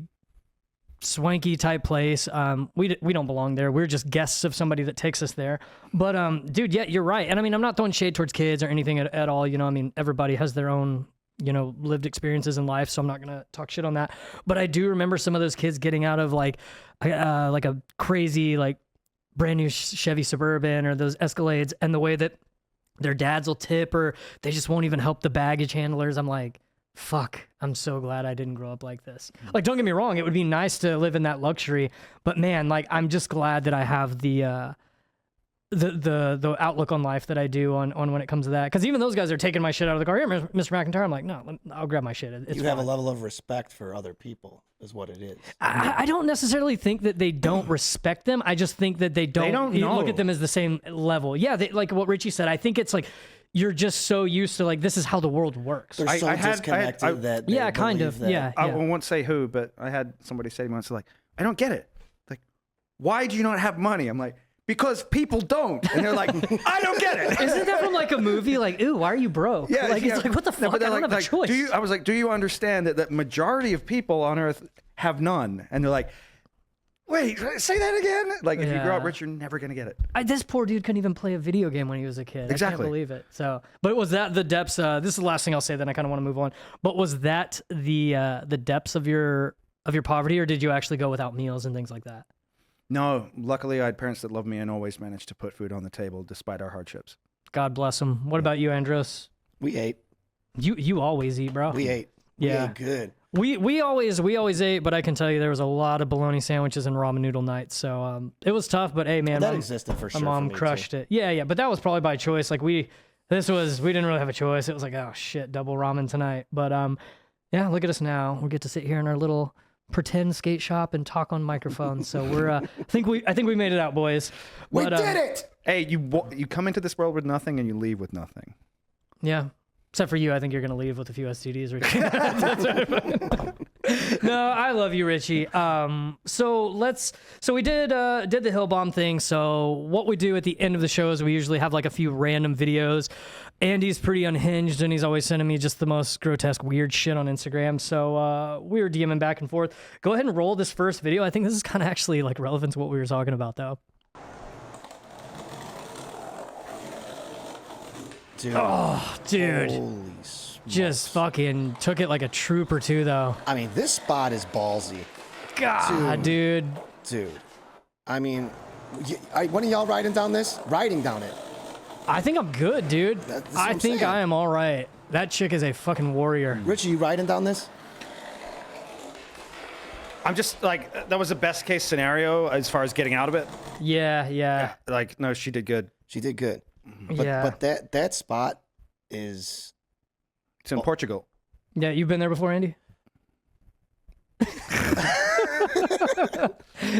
swanky type place. We don't belong there. We're just guests of somebody that takes us there. But dude, yeah, you're right. And I mean, I'm not throwing shade towards kids or anything at all. You know, I mean, everybody has their own, you know, lived experiences in life, so I'm not gonna talk shit on that. But I do remember some of those kids getting out of like a crazy like brand new Chevy Suburban or those Escalades, and the way that their dads will tip or they just won't even help the baggage handlers. I'm like, fuck, I'm so glad I didn't grow up like this. Like, don't get me wrong, it would be nice to live in that luxury, but man, like, I'm just glad that I have the outlook on life that I do on when it comes to that. Because even those guys are taking my shit out of the car. Here, Mr. McEntire. I'm like, no, I'll grab my shit. It's You have a fine. level of respect for other people, is what it is. I don't necessarily think that they don't respect them. I just think that they don't know. look at them as the same level. Yeah, like what Richie said. I think it's like you're just so used to like this is how the world works. They're so disconnected that they Yeah, kind believe of. that- Yeah. I won't say who, but I had somebody say to me once, like, I don't get it. Like, why do you not have money? I'm like, because people don't. And they're like, I don't get it. Isn't that from like a movie? Like, ooh, why are you broke? Yeah, like yeah. it's like what the No, fuck? but I they're don't have a choice. I was like, do you understand that the majority of people on Earth have none? And they're like, wait, say that again? Like, if you grow up Yeah. rich, you're never gonna get it. This poor dude couldn't even play a video game when he was a kid. I Exactly. can't believe it. So, but was that the depths? This is the last thing I'll say. Then I kind of want to move on. But was that the depths of your poverty, or did you actually go without meals and things like that? No, luckily I had parents that loved me and always managed to put food on the table despite our hardships. God bless him. What about you, Andros? We ate. You always eat, bro. We ate. Yeah. We ate good. We always ate, but I can tell you there was a lot of bologna sandwiches and ramen noodle nights. So it was tough, but hey, man, That existed for sure. my mom for me, crushed too. it. Yeah, but that was probably by choice. Like we didn't really have a choice. It was like, oh shit, double ramen tonight. But yeah, look at us now. We get to sit here in our little pretend skate shop and talk on microphones. So we're I think we made it out, boys. We But, did it. Hey, you come into this world with nothing and you leave with nothing. Yeah. Except for you, I think you're gonna leave with a few STDs. No, I love you, Richie. So we did the hill bomb thing. So what we do at the end of the show is we usually have like a few random videos. Andy's pretty unhinged and he's always sending me just the most grotesque, weird shit on Instagram. So we were DMing back and forth. Go ahead and roll this first video. I think this is kind of actually like relevant to what we were talking about, though. Dude. Oh, dude. Holy smokes. Just fucking took it like a trooper too, though. I mean, this spot is ballsy. God, dude. Dude. I mean, one of y'all riding down this? Riding down it. I think I'm good, dude. That's what I I'm think saying. I am all right. That chick is a fucking warrior. Richie, you riding down this? I'm just like, that was the best case scenario as far as getting out of it. Yeah. Like, no, she did good. She did good. But, Yeah. but that spot is... It's in Portugal. Yeah, you've been there before, Andy? This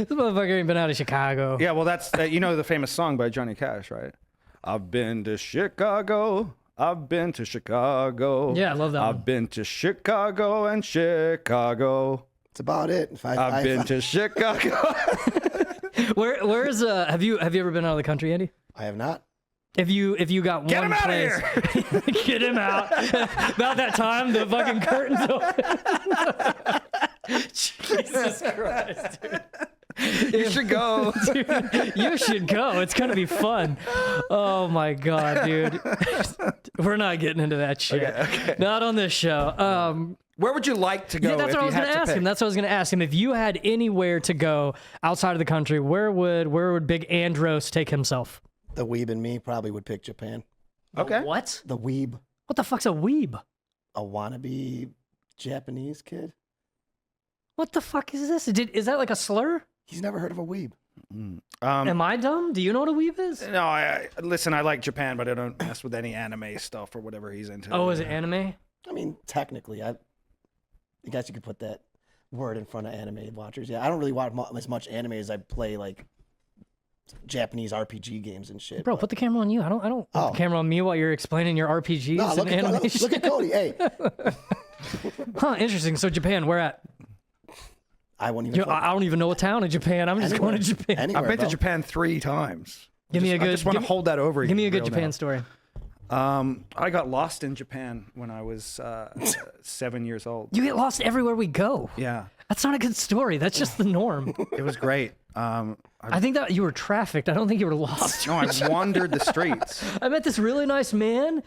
motherfucker ain't been out of Chicago. Yeah, well, that's, you know the famous song by Johnny Cash, right? I've been to Chicago. I've been to Chicago. Yeah, I love that I've one. been to Chicago and Chicago. It's about it. I've been to Chicago. Where's have you ever been out of the country, Andy? I have not. If you got Get one him out of place, here! get him out. About that time, the fucking curtains open. Jesus Christ, dude. You should go. Dude, you should go. It's gonna be fun. Oh my god, dude. We're not getting into that shit. Okay. Not on this show. Where would you like to go? Yeah, that's if what I you was had gonna to ask pick? him. That's what I was gonna ask him. If you had anywhere to go outside of the country, where would Big Andros take himself? The weeb in me probably would pick Japan. Okay. What? The weeb, What the fuck's a weeb? a wannabe Japanese kid. What the fuck is this? Is that like a slur? He's never heard of a weeb. Am I dumb? Do you know what a weeb is? No, listen, I like Japan, but I don't mess with any anime stuff or whatever he's into. Oh, is it anime? I mean, technically, I guess you could put that word in front of anime watchers. Yeah, I don't really watch as much anime as I play like Japanese RPG games and shit. Bro, but- put the camera on you. I don't put Oh. the camera on me while you're explaining your RPGs No, and look at, animation. look at Cody. Hey, Huh, interesting. So Japan, where at? I won't even. I don't even know a town in Japan. I'm just going to Japan. Anywhere, I've been bro. to Japan 3 times. Give me a I good. just want to hold that over. Give me a good real Japan now. story. I got lost in Japan when I was 7 years old. You get lost everywhere we go. Yeah, That's not a good story. That's just the norm. it was great. I think that you were trafficked. I don't think you were lost. No, I wandered the streets. I met this really nice man.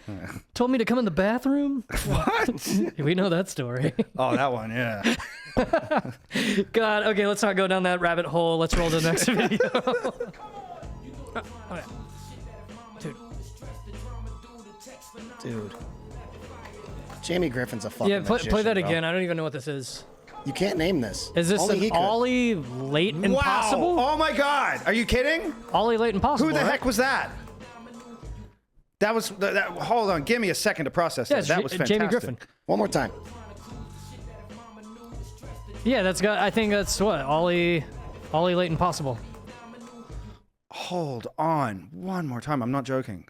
Told me to come in the bathroom. What? We know that story. Oh, that one, yeah. God. Okay, let's not go down that rabbit hole. Let's roll to the next video. Oh, yeah. Dude. Dude. Jamie Griffin's a fucking Yeah, play magician, that bro. again. I don't even know what this is. You can't name this. Is this Only he an could. Ollie Late Impossible? Wow! Oh my God! Are you kidding? Ollie Late Impossible. Who the right? heck was that? That was. Hold on. Give me a second to process Yeah, that. it's That was fantastic. Jamie Griffin. One more time. Yeah, that's got. I think that's what Ollie Late Impossible. Hold on. One more time. I'm not joking.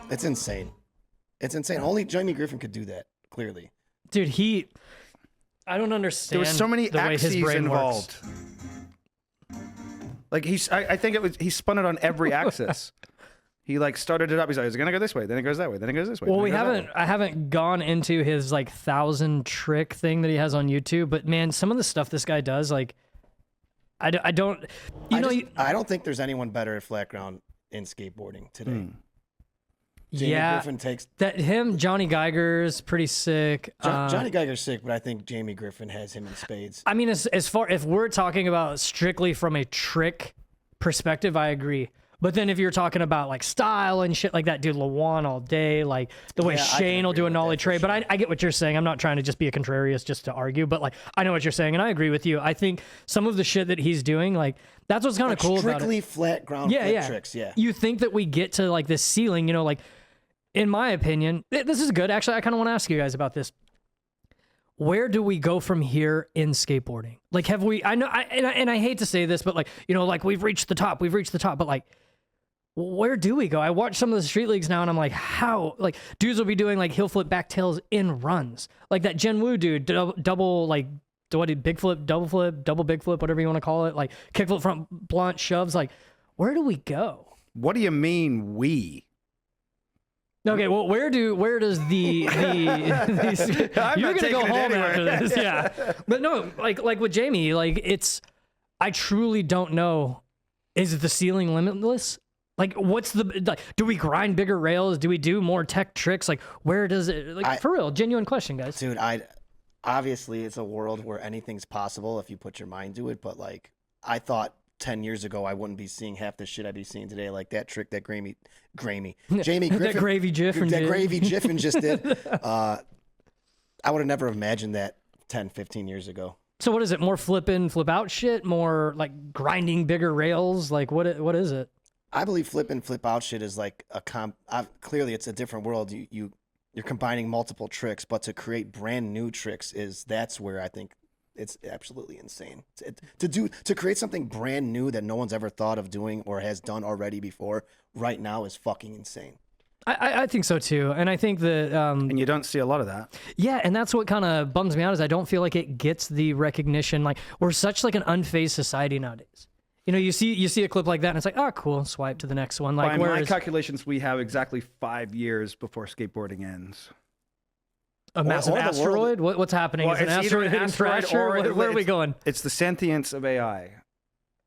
It's insane. It's insane. Only Jamie Griffin could do that, clearly. Dude, I don't understand. There was so many the way his axes brain involved. Works. Like I think it was. He spun it on every axis. He like started it up. He's like, "It's gonna go this way, then it goes that way, then it goes this way." Well, then it we goes that haven't. way." I haven't gone into his like 1,000 trick thing that he has on YouTube, but man, some of the stuff this guy does, like, I don't. I don't think there's anyone better at flat ground in skateboarding today. Jamie yeah, Griffin takes that him. Johnny Geiger's pretty sick. Johnny Geiger's sick, but I think Jamie Griffin has him in spades. I mean, as far if we're talking about strictly from a trick perspective, I agree. But then if you're talking about like style and shit like that, dude, LaJuan all day, like the way Yeah, I can Shane will agree do a with nollie that for tray. But I get what you're saying. I'm not trying to just be a contrarius just to argue, but like I know what you're saying, and I agree with you. I think some of the shit that he's doing, like that's what's kind of cool about it. Strictly flat ground flip tricks, yeah. You think that we get to like this ceiling, like in my opinion, this is good. Actually, I kind of want to ask you guys about this. Where do we go from here in skateboarding? Like, have we? I know, and I hate to say this, but like, like we've reached the top, but like, where do we go? I watch some of the street leagues now, and I'm like, how? Like, dudes will be doing like heel flip back tails in runs, like that Jen Wu dude, double like. What did big flip, double big flip, whatever you want to call it, like kick flip front blunt shoves. Like, where do we go? What do you mean we? Okay, well, where does the I'm you're not gonna go taking it home anywhere. after this, yeah. But no, like with Jamie, like I truly don't know. Is the ceiling limitless? Like, what's do we grind bigger rails? Do we do more tech tricks? Like, where does it? Like, for real, genuine question, guys. Dude, obviously it's a world where anything's possible if you put your mind to it, but like I thought 10 years ago I wouldn't be seeing half the shit I'd be seeing today, like that trick that Jamie Griffin, that gravy Jiffin that did. gravy Jiffin just did. I would have never imagined that 10, 15 years ago. So what is it? More flip in, flip out shit? More like grinding bigger rails? Like what is it? I believe flip in, flip out shit is like clearly it's a different world. You're combining multiple tricks, but to create brand new tricks that's where I think it's absolutely insane. To create something brand new that no one's ever thought of doing or has done already before right now is fucking insane. I think so too, and I think that And you don't see a lot of that. yeah, and that's what kind of bums me out is I don't feel like it gets the recognition. Like we're such like an unfazed society nowadays. You know, you see a clip like that, and it's like, oh, cool, swipe to the next one. Like, By my whereas calculations, we have exactly 5 years before skateboarding ends. a massive or the world- asteroid, what's happening? Well, Is an it's either asteroid an hitting asteroid Thrasher? or Where are we it's- going? It's the sentience of AI.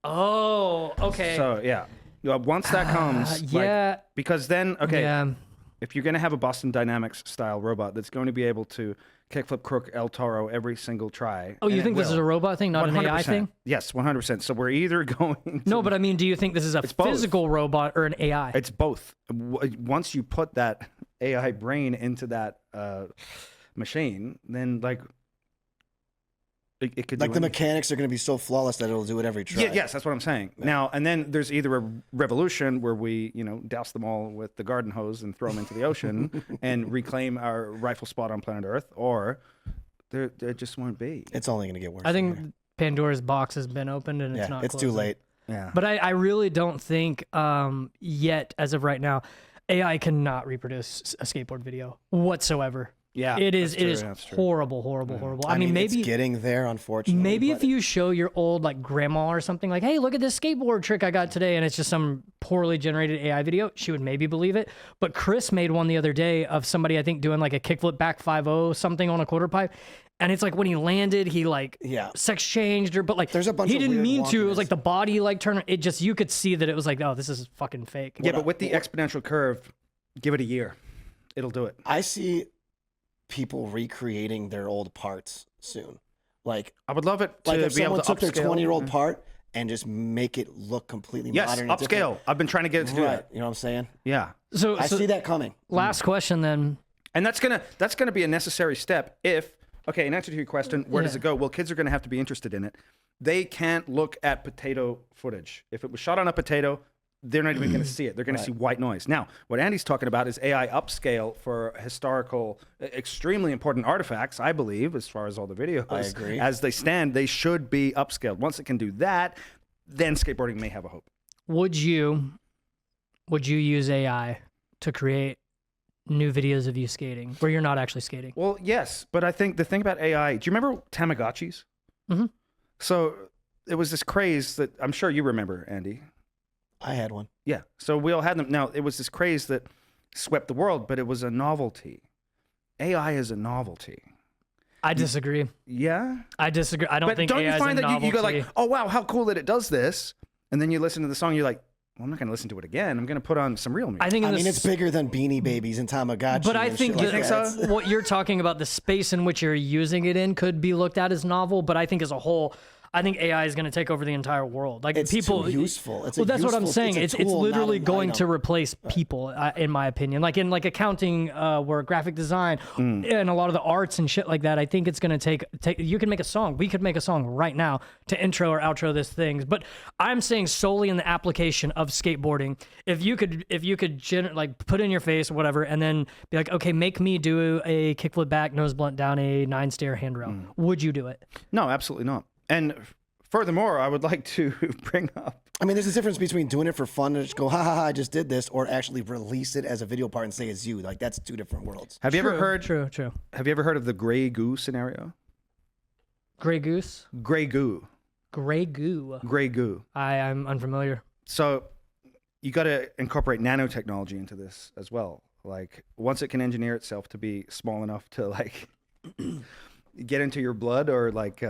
Oh, okay. So yeah, once that comes, yeah. like, because then okay, Yeah. if you're going to have a Boston Dynamics style robot that's going to be able to kickflip crook El Toro every single try. Oh, you and think it this is will. a robot thing, not an AI 100%. thing? Yes, 100%. So we're either going to, No, but I mean, do you think this is a It's both. physical robot or an AI? it's both. Once you put that AI brain into that machine, then like it could Like do the anything. mechanics are going to be so flawless that it'll do it every try. Yeah, yes, that's what I'm saying. Now, and then there's either a revolution where we, douse them all with the garden hose and throw them into the ocean and reclaim our rightful spot on planet Earth, or there just won't be. It's only going to get worse. I from here. think Pandora's box has been opened and it's Yeah, not it's too closing. late. Yeah. But I really don't think yet, as of right now, AI cannot reproduce a skateboard video whatsoever. Yeah, It is that's true, it is that's true. horrible. I mean, maybe it's getting there, unfortunately. maybe but if you show your old like grandma or something like, hey, look at this skateboard trick I got today, and it's just some poorly generated AI video, she would maybe believe it. But Chris made one the other day of somebody I think doing like a kickflip back 5-0 something on a quarter pipe. And it's like when he landed, he like Yeah. sex changed or but like There's a bunch he of didn't weird mean to. It was wonkiness. like the body like turn. It just you could see that it was like, oh, this is fucking fake. Yeah, but with the exponential curve, give it a year. It'll do it. I see people recreating their old parts soon. Like I would love it to if be able someone to took their upscale. 20-year-old part and just make it look completely Yes, modern. and different. upscale. I've been trying to get it to do Right. that. You know what I'm saying? Yeah. So, I so see that coming. last question then. And that's gonna be a necessary step if, okay, in answer to your question, where does Yeah. it go? Well, kids are gonna have to be interested in it. They can't look at potato footage. If it was shot on a potato, they're not even gonna see it. They're gonna see white noise. Now, what Andy's talking about is AI upscale for historical, extremely important artifacts, I believe, as far as all the videos. I agree. As they stand, they should be upscaled. Once it can do that, then skateboarding may have a hope. Would you use AI to create new videos of you skating where you're not actually skating? Well, yes, but I think the thing about AI, do you remember Tamagotchis? Mhm. So it was this craze that I'm sure you remember, Andy. I had one. Yeah. So we all had them. Now, it was this craze that swept the world, but it was a novelty. AI is a novelty. I disagree. Yeah? I disagree. I don't But think don't AI you is a find that novelty. you go like, oh, wow, how cool that it does this? And then you listen to the song, you're like, well, I'm not going to listen to it again. I'm going to put on some real music. I think in I the mean, it's bigger than Beanie Babies and Tamagotchi. But I and think, shit like think that. so? what you're talking about, the space in which you're using it in, could be looked at as novel. But I think as a whole, I think AI is going to take over the entire world. Like It's people, too useful. It's a well, that's what I'm useful- saying. it's It's a tool, literally not an going to item. replace people, in my opinion. Like in like accounting, where graphic design and a lot of the arts and shit like that. I think it's going to take. You can make a song. We could make a song right now to intro or outro this things. But I'm saying solely in the application of skateboarding. If you could like put in your face or whatever, and then be like, okay, make me do a kickflip back, nose blunt down a 9-stair handrail. Would you do it? No, absolutely not. And furthermore, I would like to bring up. I mean, there's a difference between doing it for fun and just go, ha ha ha, I just did this, or actually release it as a video part and say it's you. Like, that's two different worlds. Have you ever heard? True. Have you ever heard of the gray goo scenario? Gray goose. Gray goo. Gray goo. Gray goo. I'm unfamiliar. So you got to incorporate nanotechnology into this as well. Like once it can engineer itself to be small enough to like get into your blood or like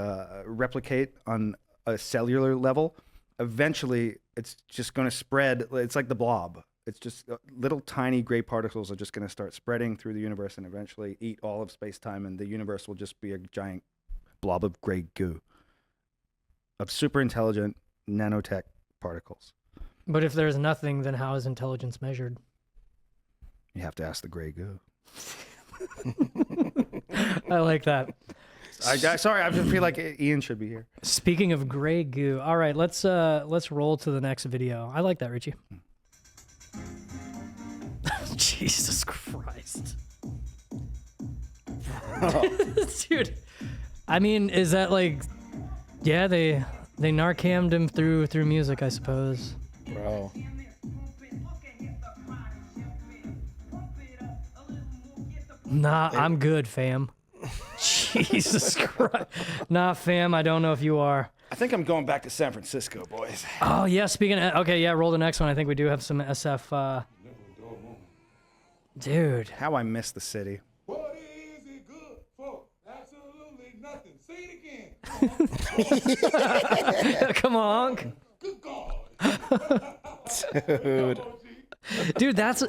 replicate on a cellular level, eventually it's just going to spread. It's like the blob. It's just little tiny gray particles are just going to start spreading through the universe and eventually eat all of space-time, and the universe will just be a giant blob of gray goo of super intelligent nanotech particles. But if there's nothing, then how is intelligence measured? You have to ask the gray goo. I like that. Sorry, I just feel like Ian should be here. Speaking of gray goo, all right, let's roll to the next video. I like that, Richie. Jesus Christ. Dude. I mean, is that like, yeah, they Narcammed him through music, I suppose. Bro. Nah, I'm good, fam. Jesus Christ. Nah, fam, I don't know if you are. I think I'm going back to San Francisco, boys. Oh, yeah, speaking of... Okay, yeah, roll the next one. I think we do have some SF... Dude. How I miss the city. What is it good for? Absolutely nothing. Say it again. Come on. Good God. Dude, that's...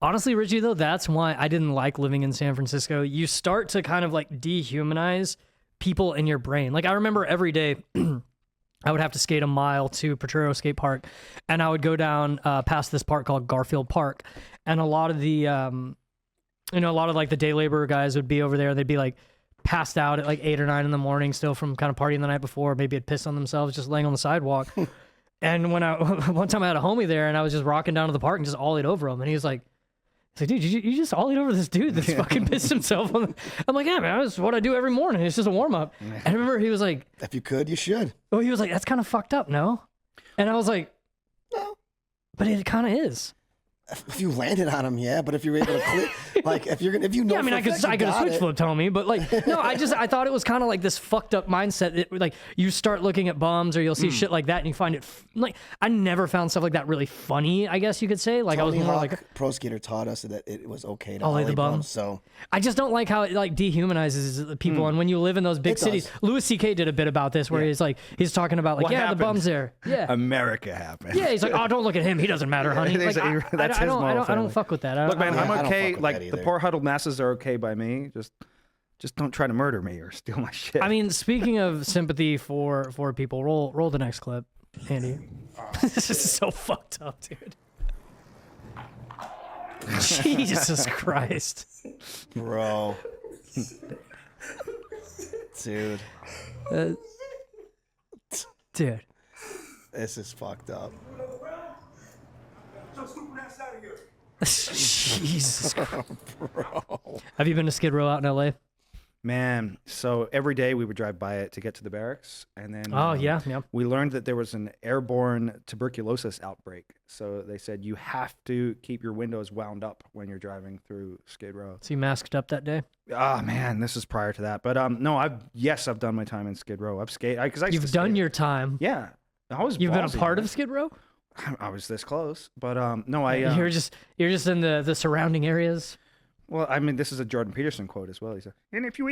Honestly, Richie, though, that's why I didn't like living in San Francisco. You start to kind of, like, dehumanize people in your brain. Like, I remember every day... I would have to skate a mile to Potrero Skate Park, and I would go down past this park called Garfield Park, and a lot of the, like the day laborer guys would be over there. They'd be like passed out at like 8 or 9 in the morning, still from kind of partying the night before. Maybe had pissed on themselves just laying on the sidewalk. And when one time I had a homie there, and I was just rocking down to the park and just ollied over him, and he was like, dude, you just ollied over this dude that's fucking pissed himself on. I'm like, yeah, man, that's what I do every morning. It's just a warm up. And I remember he was like, If you could, you should. oh, he was like, that's kind of fucked up, no? And I was like, No. but it kind of is. If you landed on him, yeah. But if you're able to click, like if you know, Yeah, I mean, I could have switch flipped, homie, but like, no, I thought it was kind of like this fucked up mindset that like you start looking at bums or you'll see shit like that and you find it like I never found stuff like that really funny. I guess you could say like Tony I was more Hawk, like pro skater taught us that it was okay to ollie the ollie bums. So I just don't like how it like dehumanizes the people. And when you live in those big It cities, does. Louis C.K. did a bit about this where he's talking about like, What yeah, happened? the bums there, yeah. America happened. Yeah, he's like, oh, don't look at him. He doesn't matter, honey. Like, That's his moral I don't family. fuck with that. Look, man, Yeah, I I'm don't okay. fuck with Like that the either. poor huddled masses are okay by me. Just don't try to murder me or steal my shit. I mean, speaking of sympathy for people, roll the next clip, Andy. This is so fucked up, dude. Jesus Christ. bro, dude, Dude. this is fucked up. Jesus Christ. Have you been to Skid Row out in LA? man, so every day we would drive by it to get to the barracks, and then Oh, yeah. we learned that there was an airborne tuberculosis outbreak. So they said you have to keep your windows wound up when you're driving through Skid Row. So you masked up that day? Ah, man, this is prior to that. But no, I've done my time in Skid Row. I've skated because You've done your time. Yeah, I was. You've been a ballsy, part man. of Skid Row? I was this close, but no, You're just in the surrounding areas. Well, I mean, this is a Jordan Peterson quote as well. He said, "And if you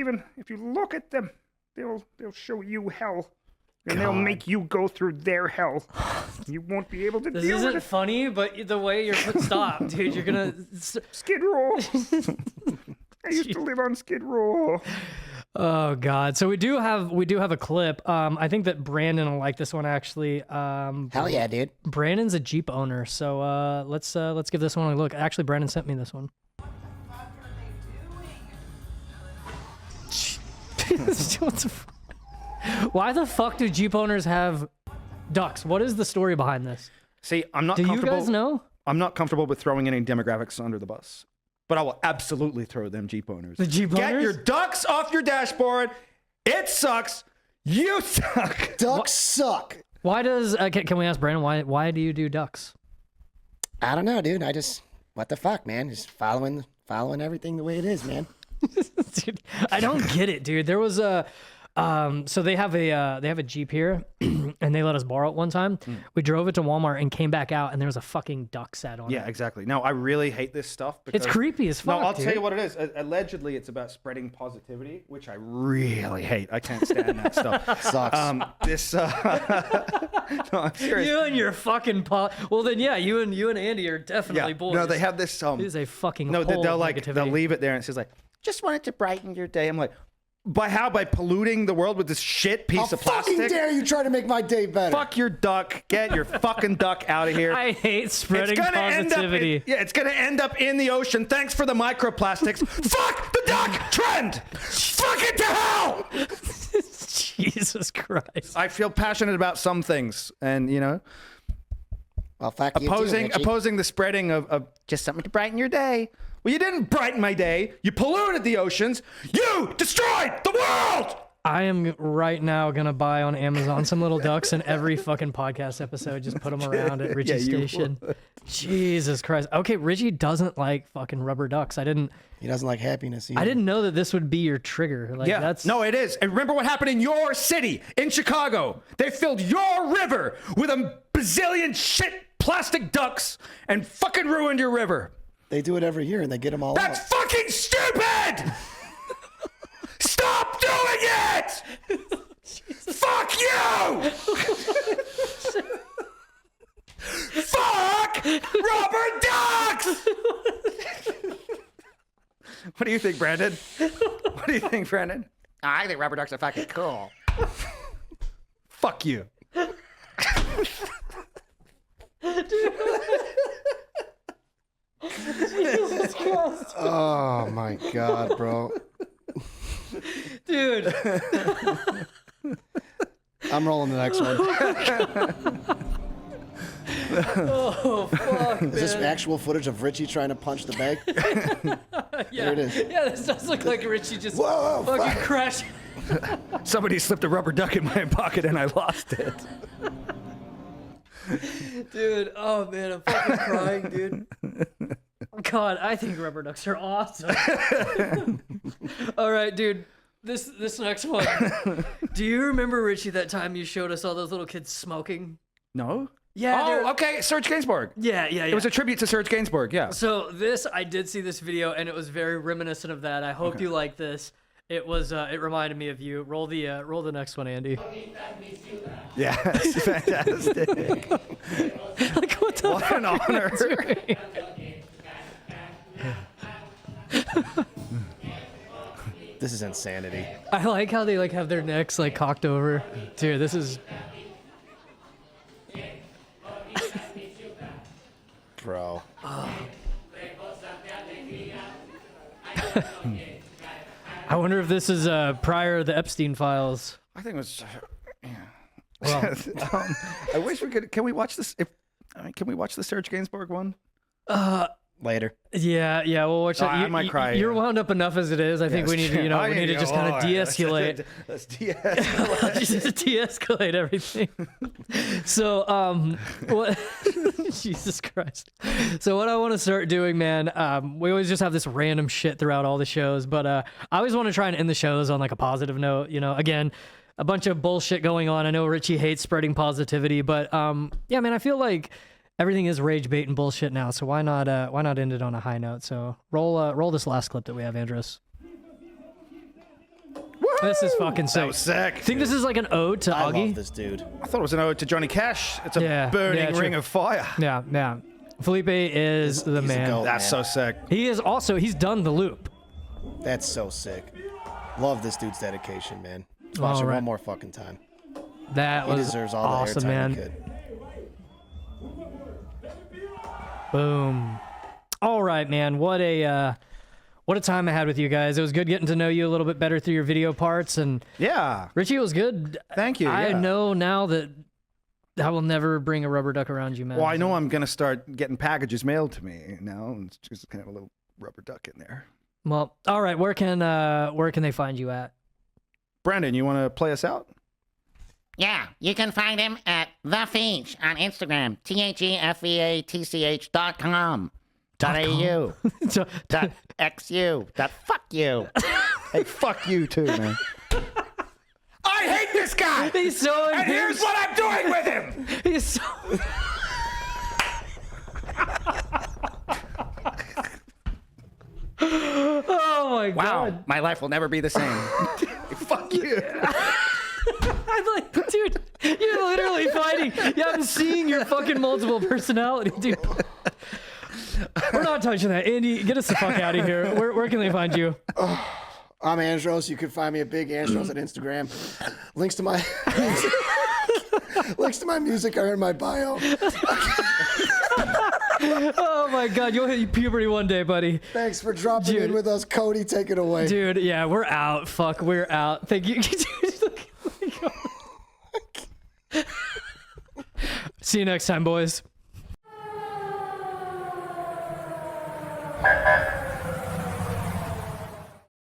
look at them, they'll show you hell, and they'll make you go through their hell. You won't be able to This deal with isn't it." funny, but the way you're stop, dude, you're gonna. Skid Row. I used to live on Skid Row. Oh God! So we do have a clip. I think that Brandon will like this one actually. Hell yeah, dude. Brandon's a Jeep owner, so let's give this one a look. Actually, Brandon sent me this one. Why the fuck do Jeep owners have ducks? What is the story behind this? See, I'm not Do you comfortable. guys know? I'm not comfortable with throwing any demographics under the bus, but I will absolutely throw them Jeep owners. The Jeep Get owners? your ducks off your dashboard. It sucks. You suck. Ducks suck. Why does can we ask Brandon why do you do ducks? I don't know, dude. What the fuck, man? Just following everything the way it is, man. Dude, I don't get it, dude. There was a so they have a Jeep here and they let us borrow it one time. We drove it to Walmart and came back out and there was a fucking duck sat on it. Yeah, exactly. No, I really hate this stuff. Because, It's creepy as fuck. No, I'll dude. tell you what it is. Allegedly, it's about spreading positivity, which I really hate. I can't stand that stuff. Sucks. This. No, I'm serious. You and your fucking well then yeah, you and Andy are definitely boys. No, they have this. It is a fucking No, hole they'll of negativity. they'll leave it there and it says like, just wanted to brighten your day. I'm like, by how? By polluting the world with this shit piece How of plastic? fucking dare you try to make my day better? Fuck your duck. Get your fucking duck out of here. I hate spreading It's gonna end positivity. up it's gonna end up in the ocean. Thanks for the microplastics. Fuck the duck trend. Fuck it to hell. Jesus Christ. I feel passionate about some things, and Well, fuck you too, Richie. opposing the spreading of just something to brighten your day. Well, you didn't brighten my day. You polluted the oceans. You destroyed the world. I am right now gonna buy on Amazon some little ducks in every fucking podcast episode. Just put them around at Richie's you station. Jesus Christ. Okay, Richie doesn't like fucking rubber ducks. He doesn't like happiness either. I didn't know that this would be your trigger. Like, Yeah, that's no, it is. And remember what happened in your city, in Chicago? They filled your river with a bazillion shit plastic ducks and fucking ruined your river. They do it every year and they get them all That's out. fucking stupid! Stop doing it! Fuck you! Fuck rubber ducks! What do you think, Brandon? What do you think, Brandon? I think rubber ducks are fucking cool. Fuck you. Oh my God, bro. dude. I'm rolling the next one. Oh fuck. Is this actual footage of Richie trying to punch the bag? Yeah. There it is. Yeah, this does look like Richie just Whoa, fucking fuck. crashed. Somebody slipped a rubber duck in my pocket and I lost it. Dude, oh man, I'm fucking crying, dude. God, I think rubber ducks are awesome. All right, dude. This next one. Do you remember, Richie, that time you showed us all those little kids smoking? No? Yeah. they're- Oh, okay. Serge Gainsbourg. Yeah. It was a tribute to Serge Gainsbourg, yeah. So I did see this video, and it was very reminiscent of that. I hope you like this. It was. It reminded me of you. Roll the next one, Andy. Yeah, it's fantastic. Like what the What an honor. This is insanity. I like how they like have their necks like cocked over. Dude, this is. Bro. I wonder if this is prior to the Epstein files. I think it was. Yeah. Well, I wish we could. Can we watch this? Can we watch the Serge Gainsbourg one? Later. yeah, we'll watch that. I might cry, You're yeah. wound up enough as it is. I think we need to, we need to just kind of de-escalate. Let's de-escalate. Just de-escalate everything. So, what? Jesus Christ. So what I want to start doing, man, we always just have this random shit throughout all the shows, but I always want to try and end the shows on like a positive note. You know, again, a bunch of bullshit going on. I know Richie hates spreading positivity, but yeah, man, I feel like everything is rage bait and bullshit now. So why not end it on a high note? So roll this last clip that we have, Andros. This is fucking sick. That was sick. I think this is like an ode to I Augie. love this dude. I thought it was an ode to Johnny Cash. It's a Yeah, burning yeah, true. ring of fire. Yeah. Felipe is the he's a man. goat. That's so sick. He's done the loop. That's so sick. Love this dude's dedication, man. Let's watch All it right. one more fucking time. That He was deserves all awesome, the airtime man. he could. Boom. All right, man. What a time I had with you guys. It was good getting to know you a little bit better through your video parts, and Yeah. Richie, it was good. Thank you. I yeah. know now that I will never bring a rubber duck around you, man. Well, I know I'm going to start getting packages mailed to me now. And it's just kind of a little rubber duck in there. Well, all right. Where can they find you at? Brandon, you want to play us out? Yeah, you can find him at The Feach on Instagram, TheFeatch.com. .au. So, .xu. .fuck you. Hey, fuck you too, man. I hate this guy! he's so And here's what I'm doing with him! He's so. Oh my Wow, god! my life will never be the same. Fuck you. I'm like, dude, you're literally fighting. Yeah, I'm seeing your fucking multiple personality, dude. We're not touching that. Andy, get us the fuck out of here. Where can they find you? I'm Andros. You can find me at Big Andros on Instagram. Links to my music are in my bio. Oh my god, you'll hit puberty one day, buddy. Thanks for dropping Dude. in with us, Cody. Take it away. Dude, yeah, we're out. Fuck, we're out. Thank you. See you next time, boys.